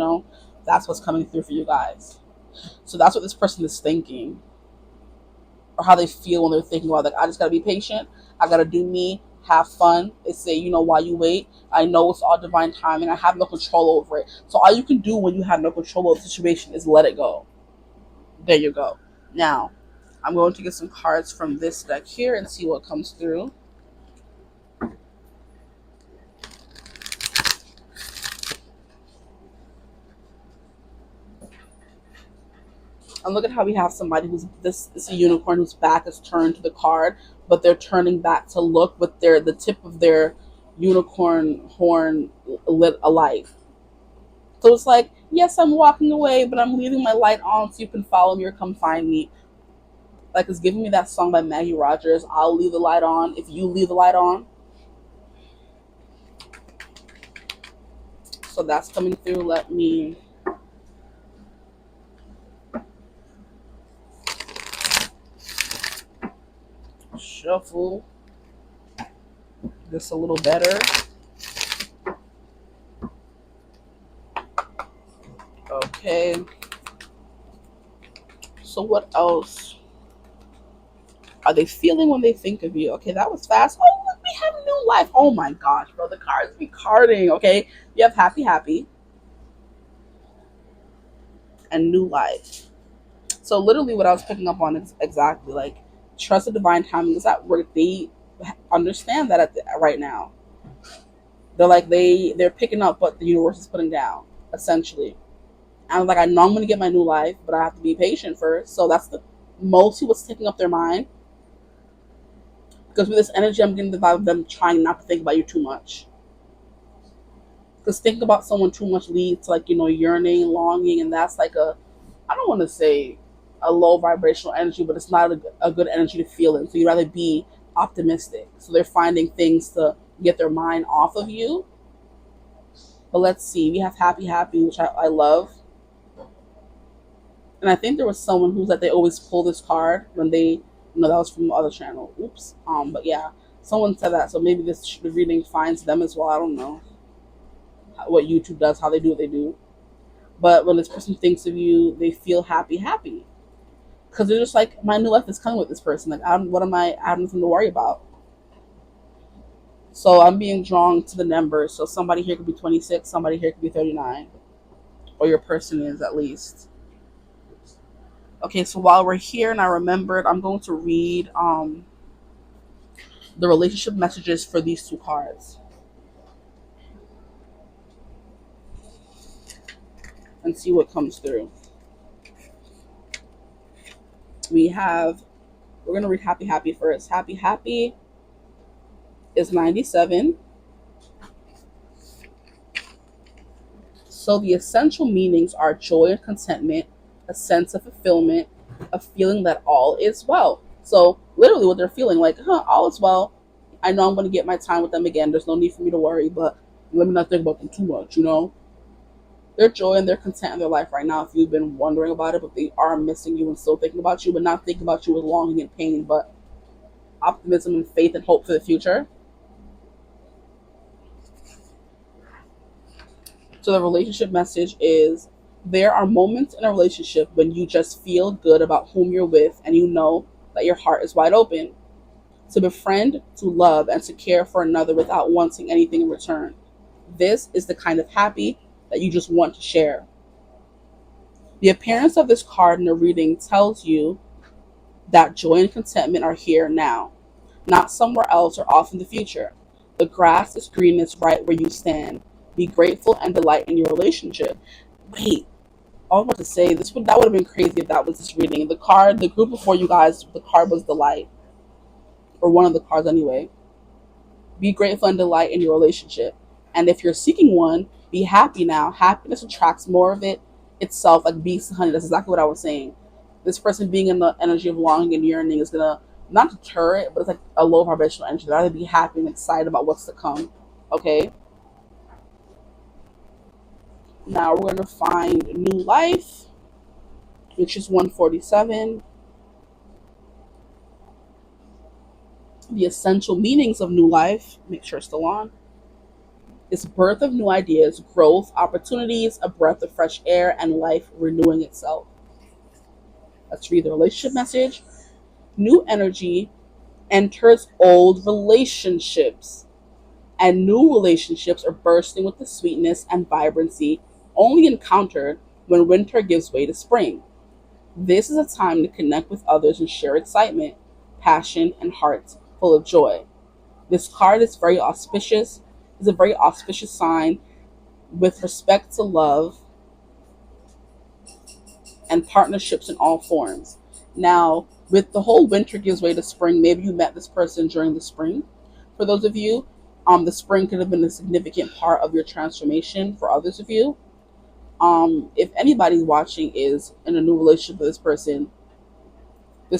That's what's coming through for you guys. So that's what this person is thinking, or how they feel when they're thinking about, like, I just gotta be patient. I gotta do me. Have fun. They say, while you wait, I know it's all divine timing. I have no control over it. So all you can do when you have no control over the situation is let it go. There you go. Now, I'm going to get some cards from this deck here and see what comes through. And look at how we have somebody who's this is a unicorn whose back is turned to the card, but they're turning back to look with the tip of their unicorn horn lit alight. So it's like, yes, I'm walking away, but I'm leaving my light on so you can follow me or come find me. Like, it's giving me that song by Maggie Rogers, I'll leave the light on if you leave the light on. So that's coming through. Let me shuffle this a little better. Okay. So what else are they feeling when they think of you? Okay, that was fast. Oh, look, we have new life. Oh my gosh, bro, the cards be carding. Okay, you have happy, happy, and new life. So literally, what I was picking up on is exactly like trust the divine timing. Is that where they understand that right now? They're like they're picking up what the universe is putting down, essentially. And I'm like, I know I'm gonna get my new life, but I have to be patient first. So that's the mostly what's taking up their mind. Because with this energy, I'm getting the vibe of them trying not to think about you too much. Because thinking about someone too much leads to like, yearning, longing, and that's like I don't want to say a low vibrational energy, but it's not a good energy to feel in. So you'd rather be optimistic. So they're finding things to get their mind off of you. But let's see. We have happy, happy, which I love. And I think there was someone who's like they always pull this card when they, that was from the other channel. Oops. But yeah, someone said that. So maybe the reading finds them as well. I don't know what YouTube does, how they do what they do. But when this person thinks of you, they feel happy, happy. Because they're just like, my new life is coming with this person. Like, I have nothing to worry about. So I'm being drawn to the numbers. So somebody here could be 26, somebody here could be 39. Or your person is, at least. Okay, so while we're here and I remembered, I'm going to read the relationship messages for these two cards. And see what comes through. We're going to read Happy Happy first. Happy Happy is 97. So the essential meanings are joy and contentment, a sense of fulfillment, a feeling that all is well. So literally what they're feeling, like, all is well. I know I'm going to get my time with them again. There's no need for me to worry, but let me not think about them too much, Their joy and their content in their life right now, if you've been wondering about it, but they are missing you and still thinking about you, but not thinking about you with longing and pain, but optimism and faith and hope for the future. So the relationship message is, there are moments in a relationship when you just feel good about whom you're with and you know that your heart is wide open to befriend, to love, and to care for another without wanting anything in return. This is the kind of happy that you just want to share. The appearance of this card in the reading tells you that joy and contentment are here now, not somewhere else or off in the future. The grass is greenest right where you stand. Be grateful and delight in your relationship. Wait, I was about to say that would have been crazy if that was this reading. The group before you guys, the card was delight, or one of the cards anyway. Be grateful and delight in your relationship, and if you're seeking one, be happy now. Happiness attracts more of it itself, like bees and honey. That's exactly what I was saying. This person being in the energy of longing and yearning is gonna not deter it, but it's like a low vibrational energy. They'd rather be happy and excited about what's to come. Okay. Now we're gonna find new life, which is 147. The essential meanings of new life, make sure it's still on, is birth of new ideas, growth, opportunities, a breath of fresh air, and life renewing itself. Let's read the relationship message. New energy enters old relationships, and new relationships are bursting with the sweetness and vibrancy only encountered when winter gives way to spring. This is a time to connect with others and share excitement, passion, and hearts full of joy. This card is very auspicious. It's a very auspicious sign with respect to love and partnerships in all forms. Now, with the whole winter gives way to spring, maybe you met this person during the spring. For those of you, the spring could have been a significant part of your transformation. For others of you, if anybody's watching is in a new relationship with this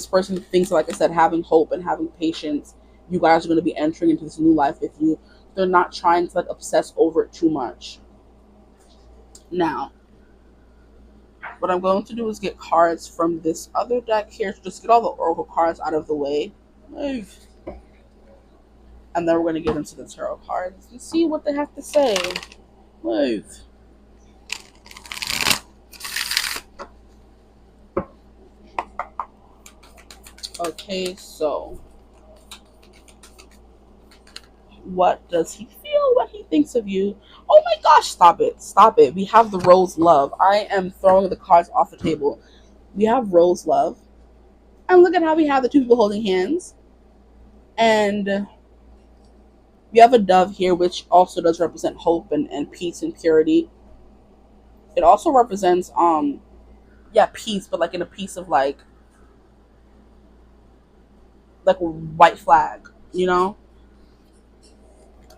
person thinks, like I said, having hope and having patience. You guys are going to be entering into this new life with you. They're not trying to like obsess over it too much. Now, what I'm going to do is get cards from this other deck here to just get all the oracle cards out of the way. And then we're going to get into the tarot cards and see what they have to say. Move. Okay, so what does he feel when he thinks of you? Oh my gosh, stop it. Stop it. We have the rose love. I am throwing the cards off the table. We have rose love. And look at how we have the two people holding hands. And we have a dove here, which also does represent hope and peace and purity. It also represents peace, but like in a piece of like a white flag, you know?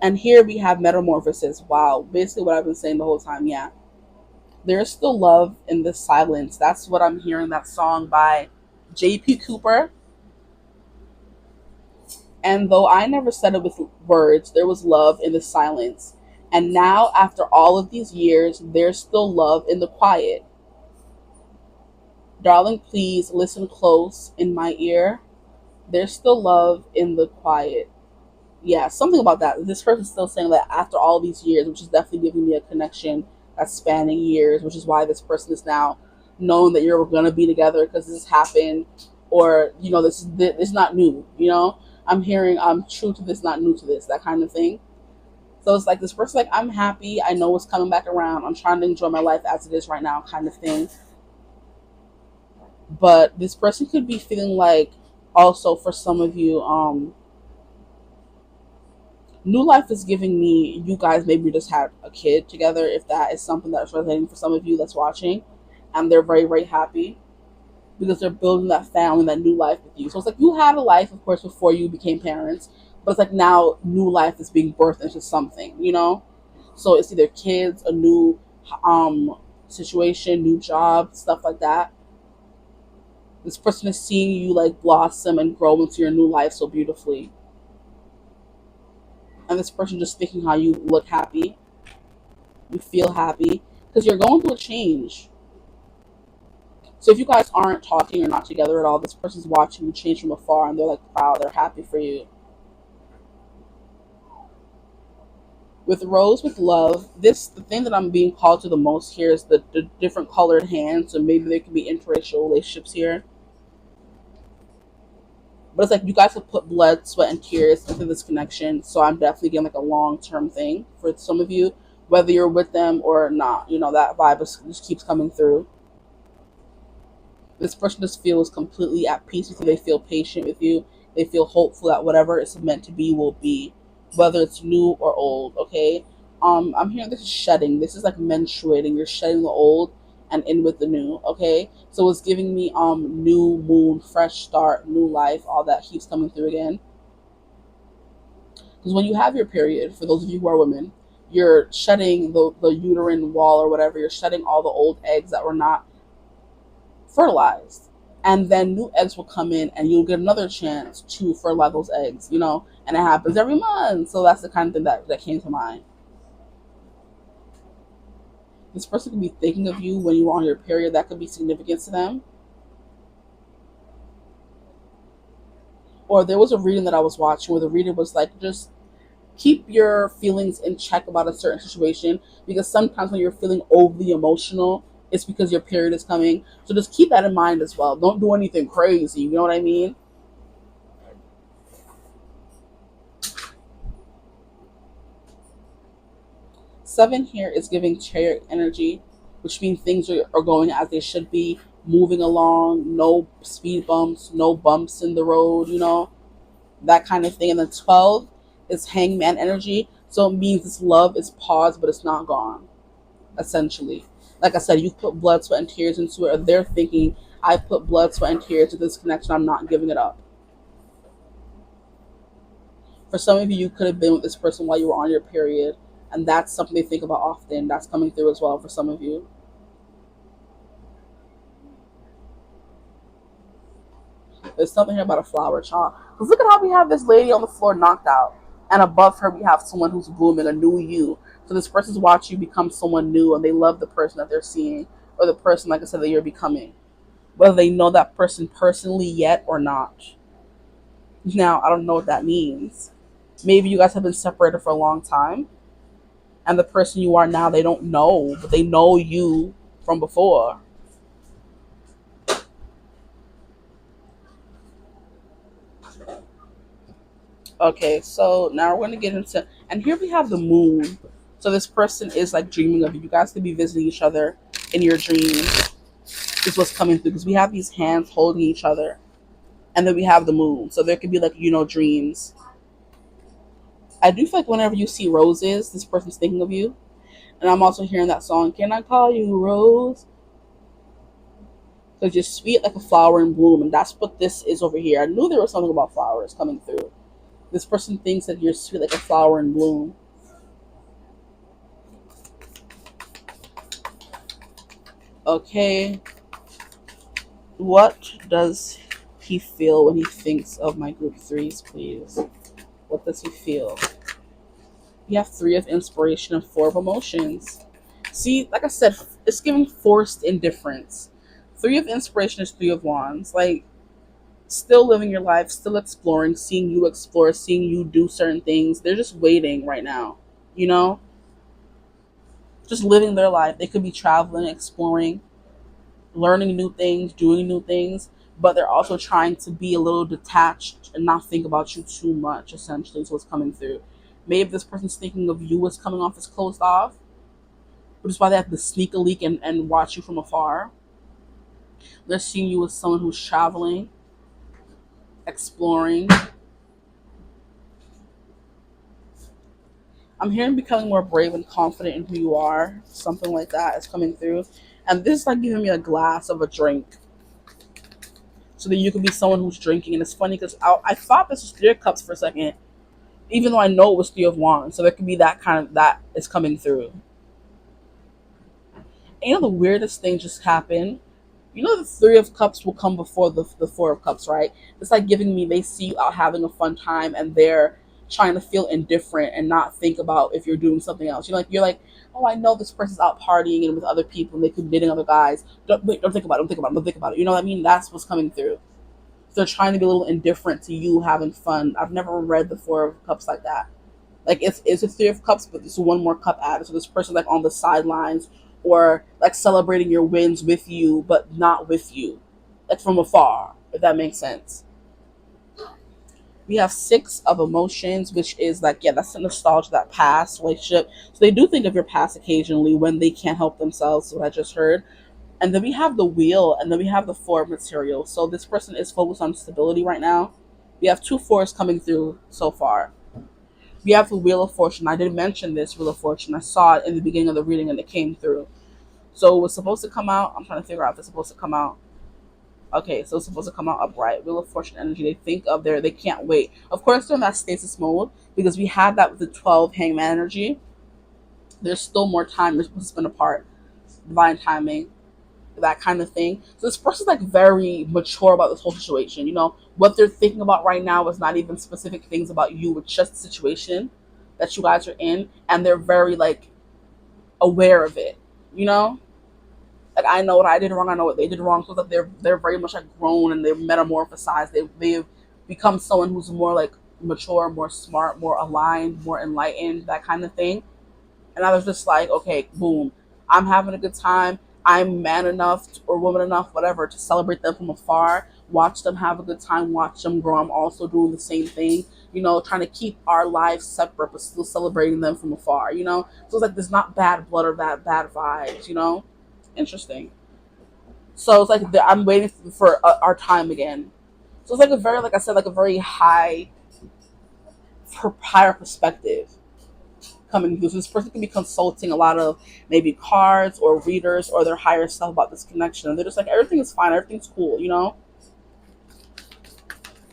And here we have metamorphosis. Wow. Basically what I've been saying the whole time, yeah. There's still love in the silence. That's what I'm hearing, that song by J.P. Cooper. And though I never said it with words, there was love in the silence. And now, after all of these years, there's still love in the quiet. Darling, please listen close in my ear. There's still love in the quiet. Yeah, something about that. This person's still saying that after all these years, which is definitely giving me a connection that's spanning years, which is why this person is now knowing that you're gonna be together because this happened, or this is not new. I'm hearing I'm true to this, not new to this, that kind of thing. So it's like this person, like, I'm happy. I know what's coming back around. I'm trying to enjoy my life as it is right now, kind of thing. But this person could be feeling like, also for some of you, new life is giving me, you guys maybe just had a kid together, if that is something that's resonating for some of you that's watching, and they're very, very happy because they're building that family, that new life with you. So it's like you had a life, of course, before you became parents, but it's like now new life is being birthed into something. So it's either kids, a new situation, new job, stuff like that. This person is seeing you like blossom and grow into your new life so beautifully. And this person just thinking how you look happy, you feel happy, because you're going through a change. So if you guys aren't talking or not together at all, this person's watching you change from afar and they're like proud, they're happy for you. With rose, with love, the thing that I'm being called to the most here is the different colored hands. So maybe there could be interracial relationships here. But it's like you guys have put blood, sweat, and tears into this connection. So I'm definitely getting like a long-term thing for some of you, whether you're with them or not. That vibe just keeps coming through. This person just feels completely at peace with you. They feel patient with you. They feel hopeful that whatever it's meant to be will be, whether it's new or old. Okay. I'm hearing this is shedding. This is like menstruating. You're shedding the old and in with the new. Okay. So it's giving me new moon, fresh start, new life. All that keeps coming through again. Because when you have your period, for those of you who are women, you're shedding the uterine wall or whatever. You're shedding all the old eggs that were not fertilized, and then new eggs will come in and you'll get another chance to fertilize those eggs, and it happens every month. So that's the kind of thing that came to mind. This person could be thinking of you when you were on your period. That could be significant to them. Or there was a reading that I was watching where the reader was like, just keep your feelings in check about a certain situation, because sometimes when you're feeling overly emotional, it's because your period is coming. So just keep that in mind as well. Don't do anything crazy. You know what I mean? Seven here is giving chariot energy, which means things are going as they should be, moving along, no speed bumps, no bumps in the road, that kind of thing. And then 12 is hangman energy. So it means this love is paused, but it's not gone, essentially. Like I said, you put blood, sweat, and tears into it, or they're thinking, I put blood, sweat, and tears to this connection. I'm not giving it up. For some of you, you could have been with this person while you were on your period, and that's something they think about often. That's coming through as well for some of you. There's something here about a flower child. Because look at how we have this lady on the floor knocked out, and above her we have someone who's blooming, a new you. So this person's watching you become someone new, and they love the person that they're seeing, or the person, like I said, that you're becoming, whether they know that person personally yet or not. Now, I don't know what that means. Maybe you guys have been separated for a long time, and the person you are now, they don't know, but they know you from before. Okay, so now we're gonna get into, and here we have the moon. So this person is like dreaming of you. You guys could be visiting each other in your dreams. Is what's coming through because we have these hands holding each other, and then we have the moon. So there could be like dreams. I do feel like whenever you see roses, this person's thinking of you. And I'm also hearing that song, "Can I Call You Rose?" Because you're sweet like a flower in bloom, and that's what this is over here. I knew there was something about flowers coming through. This person thinks that you're sweet like a flower in bloom. Okay, what does he feel when he thinks of my group threes, please? What does he feel? You have three of inspiration and four of emotions. See, like I said, it's giving forced indifference. Three of inspiration is three of wands. Like, still living your life, still exploring, seeing you explore, seeing you do certain things. They're just waiting right now, you know? Just living their life. They could be traveling, exploring, learning new things, doing new things, but they're also trying to be a little detached and not think about you too much, essentially, is what's coming through. Maybe this person's thinking of you as coming off as closed off, which is why they have to sneak a leak and watch you from afar. They're seeing you as someone who's traveling, exploring. I'm hearing becoming more brave and confident in who you are. Something like that is coming through. And this is like giving me a glass of a drink. So that you could be someone who's drinking. And it's funny because I thought this was Three of Cups for a second, even though I know it was Three of Wands. So there could be that kind of, that is coming through. And the weirdest thing just happened. The Three of Cups will come before the Four of Cups, right? It's like giving me, they see you out having a fun time and they're trying to feel indifferent and not think about if you're doing something else. You're like, oh, I know this person's out partying and with other people and they could be dating other guys. Don't think about it. Don't think about it. You know what I mean? That's what's coming through. So they're trying to be a little indifferent to you having fun. I've never read the Four of Cups like that. Like it's a Three of Cups, but there's one more cup added. So this person like on the sidelines or like celebrating your wins with you, but not with you, like from afar. If that makes sense. We have Six of Emotions, which is like, yeah, that's the nostalgia, that past relationship. So they do think of your past occasionally when they can't help themselves. What I just heard. And then we have the Wheel, and then we have the Four of Material. So this person is focused on stability right now. We have two fours coming through so far. We have the Wheel of Fortune. I did mention this Wheel of Fortune. I saw it in the beginning of the reading and it came through. So it was supposed to come out. I'm trying to figure out if it's supposed to come out. Okay, so it's supposed to come out upright. Wheel of Fortune energy. They think of they can't wait. Of course, they're in that stasis mode because we had that with the 12 Hangman energy. There's still more time. You're supposed to spend apart. Divine timing, that kind of thing. So this person's like very mature about this whole situation. What they're thinking about right now is not even specific things about you. It's just the situation that you guys are in, and they're very like aware of it. You know, like I know what I did wrong. I know what they did wrong. So that they're very much like grown and they've metamorphosized. They've become someone who's more like mature, more smart, more aligned, more enlightened, that kind of thing. And I was just like, okay, boom, I'm having a good time. I'm man enough or woman enough, whatever, to celebrate them from afar, watch them have a good time, watch them grow. I'm also doing the same thing, trying to keep our lives separate, but still celebrating them from afar. So it's like there's not bad blood or bad vibes. Interesting. So it's like I'm waiting for our time again. So it's like a very, like I said, like a very higher perspective coming through. So this person can be consulting a lot of maybe cards or readers or their higher self about this connection. And they're just like, everything is fine, everything's cool.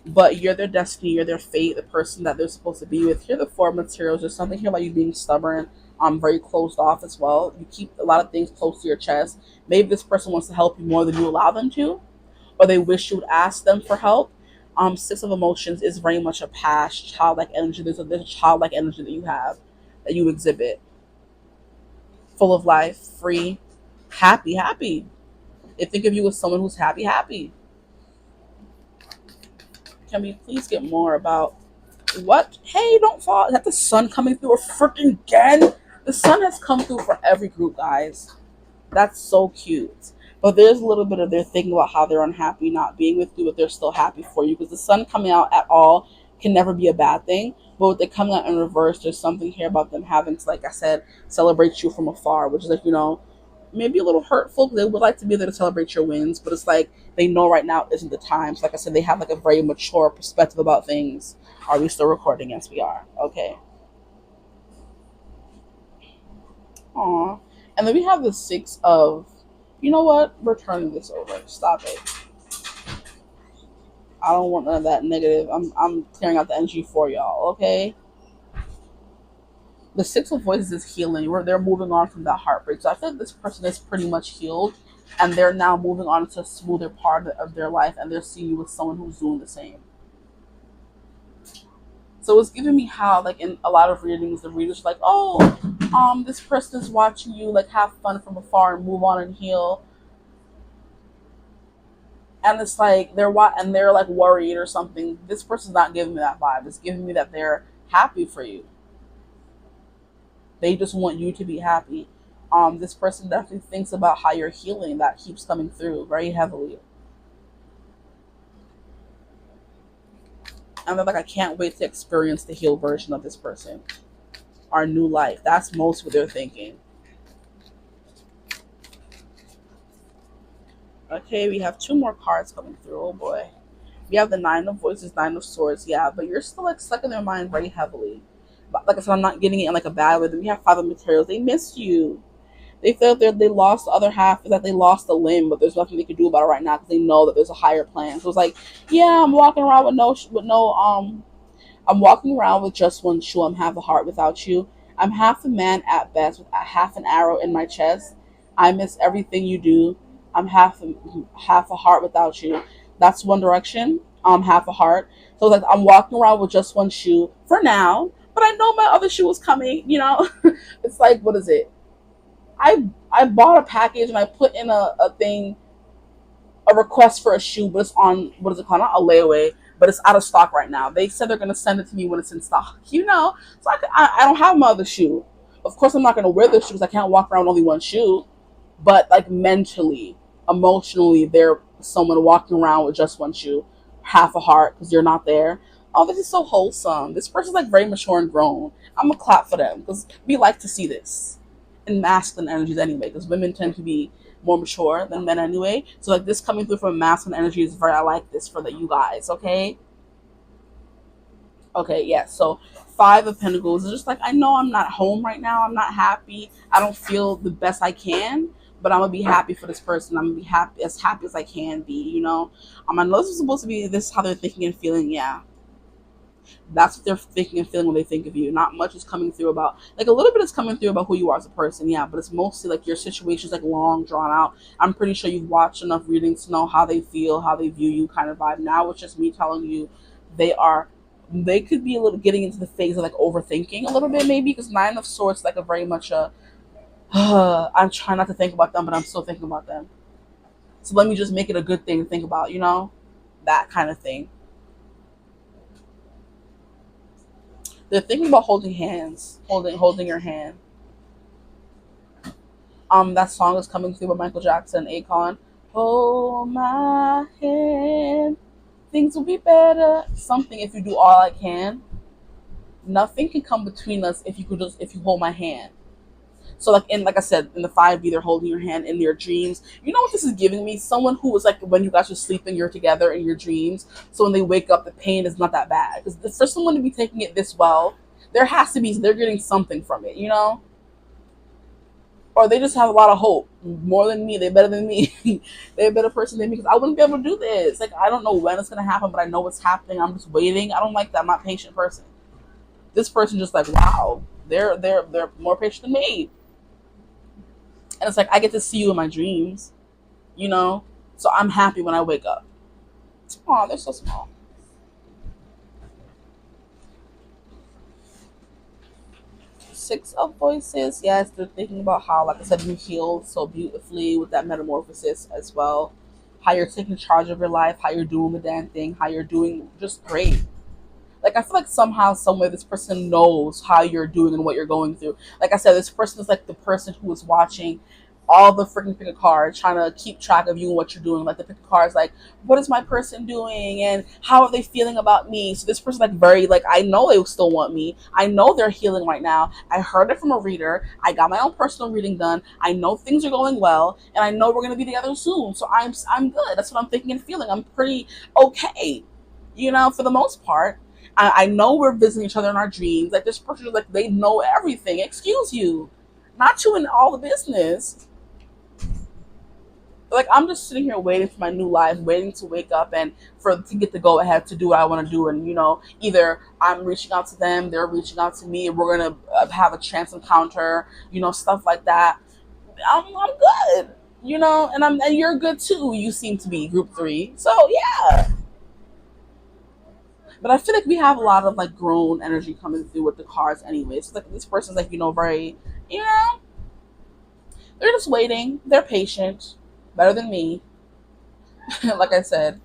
But you're their destiny, you're their fate, the person that they're supposed to be with. You're the Four of Materials. There's something here about you being stubborn, very closed off as well. You keep a lot of things close to your chest. Maybe this person wants to help you more than you allow them to, or they wish you would ask them for help. Six of Emotions is very much a past childlike energy. There's a childlike energy that you have, that you exhibit, full of life, free, happy. They think of you as someone who's happy. Can we please get more about what? Hey, don't fall. Is that the sun coming through again? The sun has come through for every group, guys. That's so cute. But there's a little bit of their thinking about how they're unhappy not being with you, but they're still happy for you. Because the sun coming out at all can never be a bad thing. But with it coming out in reverse, there's something here about them having to, like I said, celebrate you from afar, which is like, maybe a little hurtful because they would like to be there to celebrate your wins, but it's like they know right now isn't the time. So like I said, they have like a very mature perspective about things. Are we still recording? Yes, we are. Okay. Aw. And then we have the six of, you know what? We're turning this over. Stop it. I don't want none of that negative. I'm clearing out the energy for y'all, okay? The six of voices is healing. They're moving on from that heartbreak. So I feel like this person is pretty much healed, and they're now moving on to a smoother part of their life, and they're seeing you with someone who's doing the same. So it's giving me how, like in a lot of readings, the reader's like, oh, this person is watching you like have fun from afar and move on and heal, and it's like they're like worried or something. This person's not giving me that vibe. It's giving me that they're happy for you. They just want you to be happy. This person definitely thinks about how you're healing. That keeps coming through very heavily. And they're like, I can't wait to experience the healed version of this person. Our new life. That's most what they're thinking. Okay, we have two more cards coming through. Oh boy. We have the Nine of Voices, Nine of Swords, yeah, but you're still like stuck in their mind very heavily. But like I said, I'm not getting it in like a bad way. Then we have Five of Materials. They miss you. They feel they lost the other half, is that they lost a limb, but there's nothing they can do about it right now because they know that there's a higher plan. So it's like, yeah, I'm walking around I'm walking around with just one shoe. I'm half a heart without you. I'm half a man at best with half an arrow in my chest. I miss everything you do. I'm half a heart without you. That's One Direction. I'm half a heart. So like I'm walking around with just one shoe for now, but I know my other shoe is coming. It's like, what is it? I bought a package and I put in a thing, a request for a shoe, but it's on, what is it called? Not a layaway, but it's out of stock right now. They said they're gonna send it to me when it's in stock. So I don't have my other shoe. Of course, I'm not gonna wear the shoes. I can't walk around with only one shoe. But like mentally, emotionally, they're someone walking around with just one shoe, half a heart because you're not there. Oh, this is so wholesome. This person's like very mature and grown. I'm gonna clap for them because we like to see this in masculine energies anyway. Because women tend to be more mature than men anyway. So like this coming through from masculine energy is very. I like this for you guys. Okay. Okay, yeah. So Five of Pentacles is just like, I know I'm not home right now. I'm not happy. I don't feel the best I can, but I'm gonna be happy for this person. I'm gonna be happy as I can be. I know this is supposed to be. This is how they're thinking and feeling. Yeah, that's what they're thinking and feeling when they think of you. Not much is coming through about, like, a little bit is coming through about who you are as a person. Yeah, but it's mostly like your situation's like long drawn out. I'm pretty sure you've watched enough readings to know how they feel, how they view you, kind of vibe. Now it's just me telling you they are. They could be a little getting into the phase of like overthinking a little bit, maybe, because Nine of Swords like a very much a. I'm trying not to think about them, but I'm still thinking about them. So let me just make it a good thing to think about, that kind of thing. They're thinking about holding hands, holding your hand. That song is coming through by Michael Jackson, Akon. Hold my hand, things will be better. Something, if you do all I can. Nothing can come between us if you hold my hand. So like I said, in the 5D, they're holding your hand in your dreams. You know what this is giving me? Someone who was like, when you guys are sleeping, you're together in your dreams. So when they wake up, the pain is not that bad. Because for someone to be taking it this well, there has to be, they're getting something from it, Or they just have a lot of hope. More than me. They're better than me. They're a better person than me because I wouldn't be able to do this. Like, I don't know when it's going to happen, but I know what's happening. I'm just waiting. I don't like that. I'm not a patient person. This person just like, wow, they're more patient than me. And it's like, I get to see you in my dreams, So I'm happy when I wake up. Oh, they're so small. Six of Voices. Yes, they're thinking about how, like I said, you healed so beautifully with that metamorphosis as well. How you're taking charge of your life, how you're doing the damn thing, how you're doing just great. Like, I feel like somehow, somewhere, this person knows how you're doing and what you're going through. Like I said, this person is like the person who is watching all the freaking pick a card, trying to keep track of you and what you're doing. Like the pick a cards, like what is my person doing and how are they feeling about me? So this person like very like I know they still want me. I know they're healing right now. I heard it from a reader. I got my own personal reading done. I know things are going well, and I know we're gonna be together soon. So I'm good. That's what I'm thinking and feeling. I'm pretty okay, for the most part. I know we're visiting each other in our dreams. Like this person is like they know everything. Excuse you, not you in all the business. Like I'm just sitting here waiting for my new life, waiting to wake up and for to get the go ahead to do what I want to do. And either I'm reaching out to them, they're reaching out to me, and we're gonna have a chance encounter, stuff like that. I'm good, and you're good too. You seem to be group 3, so yeah. But I feel like we have a lot of like grown energy coming through with the cards anyway. So like this person's like, very, they're just waiting. They're patient. Better than me. Like I said.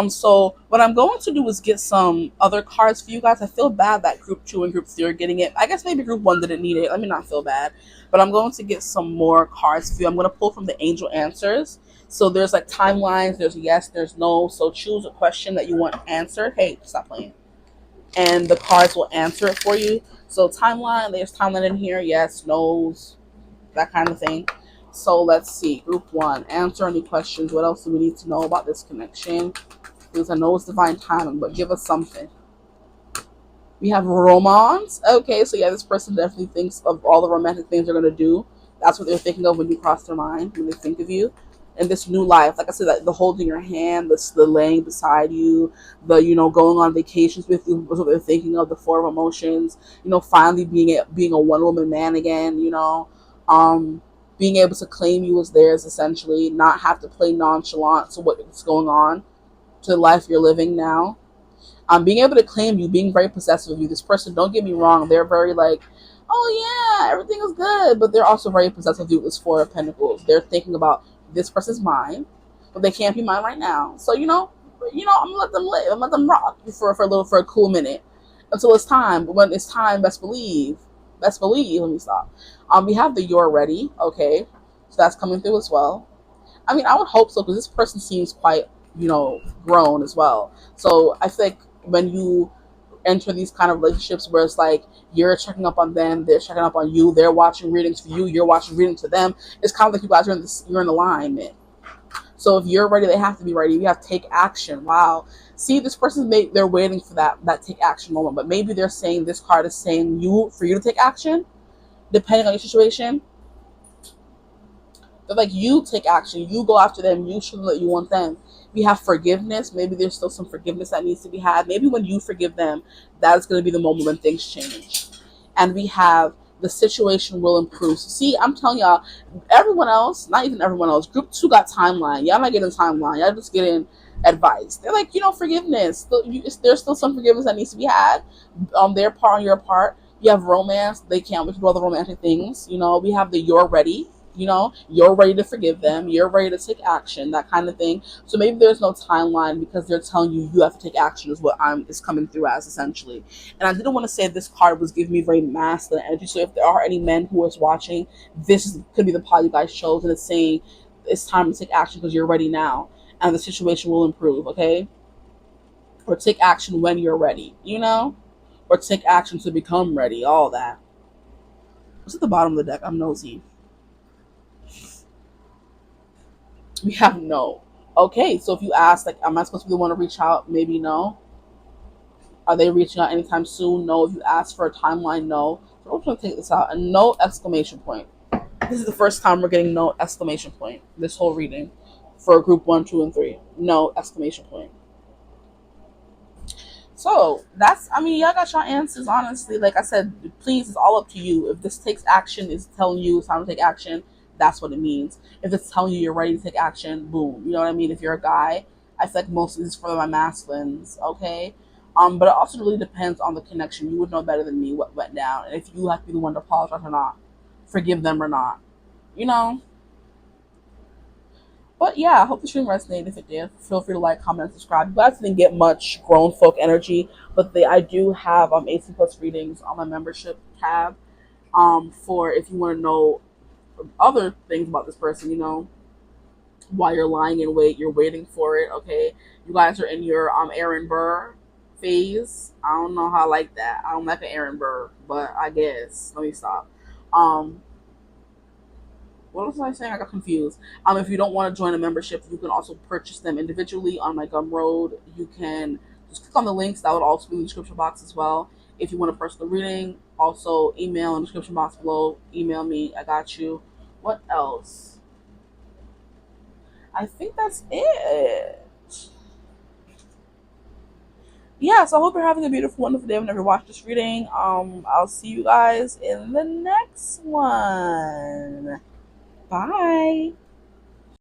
So what I'm going to do is get some other cards for you guys. I feel bad that group 2 and group 3 are getting it. I guess maybe group 1 didn't need it. Let me not feel bad. But I'm going to get some more cards for you. I'm going to pull from the angel answers. So there's like timelines, there's yes, there's no. So choose a question that you want answered. Hey, stop playing. And the cards will answer it for you. So timeline, there's timeline in here, yes, no's, that kind of thing. So let's see. Group 1, answer any questions. What else do we need to know about this connection? Because I know it's divine timing, but give us something. We have romance. Okay, so yeah, this person definitely thinks of all the romantic things they're going to do. That's what they're thinking of when you cross their mind, when they think of you. And this new life, like I said, the holding your hand, the laying beside you, the, going on vacations with you, was what they're thinking of, the 4 of emotions, finally being a one-woman man again, being able to claim you as theirs, essentially, not have to play nonchalant to what's going on, to the life you're living now. Being able to claim you, being very possessive of you. This person, don't get me wrong, they're very like, oh yeah, everything is good, but they're also very possessive of you with this 4 of Pentacles. They're thinking about this person's mine, but they can't be mine right now. So I'm gonna let them live. I'm gonna let them rock for a cool minute until it's time. But when it's time, best believe. Let me stop. We have the you're ready. Okay, so that's coming through as well. I mean, I would hope so because this person seems quite grown as well. So I think when you enter these kind of relationships where it's like you're checking up on them, they're checking up on you, they're watching readings for you, you're watching readings for them, it's kind of like you guys you're in alignment. So if you're ready, they have to be ready. You have to take action. Wow. See, this person's they're waiting for that take action moment, but maybe they're saying, this card is saying for you to take action, depending on your situation. But like, you take action, you go after them, you show them that you want them. We have forgiveness. Maybe there's still some forgiveness that needs to be had. Maybe when you forgive them, that's going to be the moment when things change. And we have the situation will improve. So see, I'm telling y'all, everyone else, not even everyone else, group 2 got timeline. Y'all not getting timeline. Y'all just getting advice. They're like, forgiveness. There's still some forgiveness that needs to be had on their part, on your part. You have romance. They can't wait to do all the romantic things. We have the you're ready. You're ready to forgive them, you're ready to take action, that kind of thing. So maybe there's no timeline because they're telling you have to take action is what is coming through as, essentially. And I didn't want to say this card was giving me very masculine energy, so if there are any men who is watching, could be the pod you guys chose, and it's saying it's time to take action because you're ready now and the situation will improve. Okay, or take action when you're ready, or take action to become ready, all that. What's at the bottom of the deck? I'm nosy. We have no. Okay, so if you ask, like, am I supposed to be the one to reach out? Maybe no. Are they reaching out anytime soon? No. If you ask for a timeline, no. So I'm going to take this out. And no exclamation point. This is the first time we're getting no exclamation point. This whole reading for group 1, 2, and 3. No exclamation point. So y'all got your answers, honestly. Like I said, please, it's all up to you. If this takes action, it's telling you it's time to take action, that's what it means. If it's telling you you're ready to take action, boom. You know what I mean? If you're a guy, I feel like most of this is for my masculines, okay? But it also really depends on the connection. You would know better than me what went down, and if you have to be the one to apologize or not, forgive them or not, But yeah, I hope the stream resonated. If it did, feel free to like, comment, and subscribe. You guys didn't get much grown folk energy, but I do have 18+ readings on my membership tab. For if you want to know other things about this person, while you're lying in wait, you're waiting for it. Okay, you guys are in your Aaron Burr phase. I don't know how I like that. I don't like an Aaron Burr, but I guess let me stop. Um, what was I saying? I got confused. If you don't want to join a membership, you can also purchase them individually on my Gumroad. You can just click on the links. That would also be in the description box as well. If you want a personal reading, also email in the description box below. Email me. I got you. What else? I think that's it. Yeah, so I hope you're having a beautiful, wonderful day whenever you watch this reading. I'll see you guys in the next one. Bye.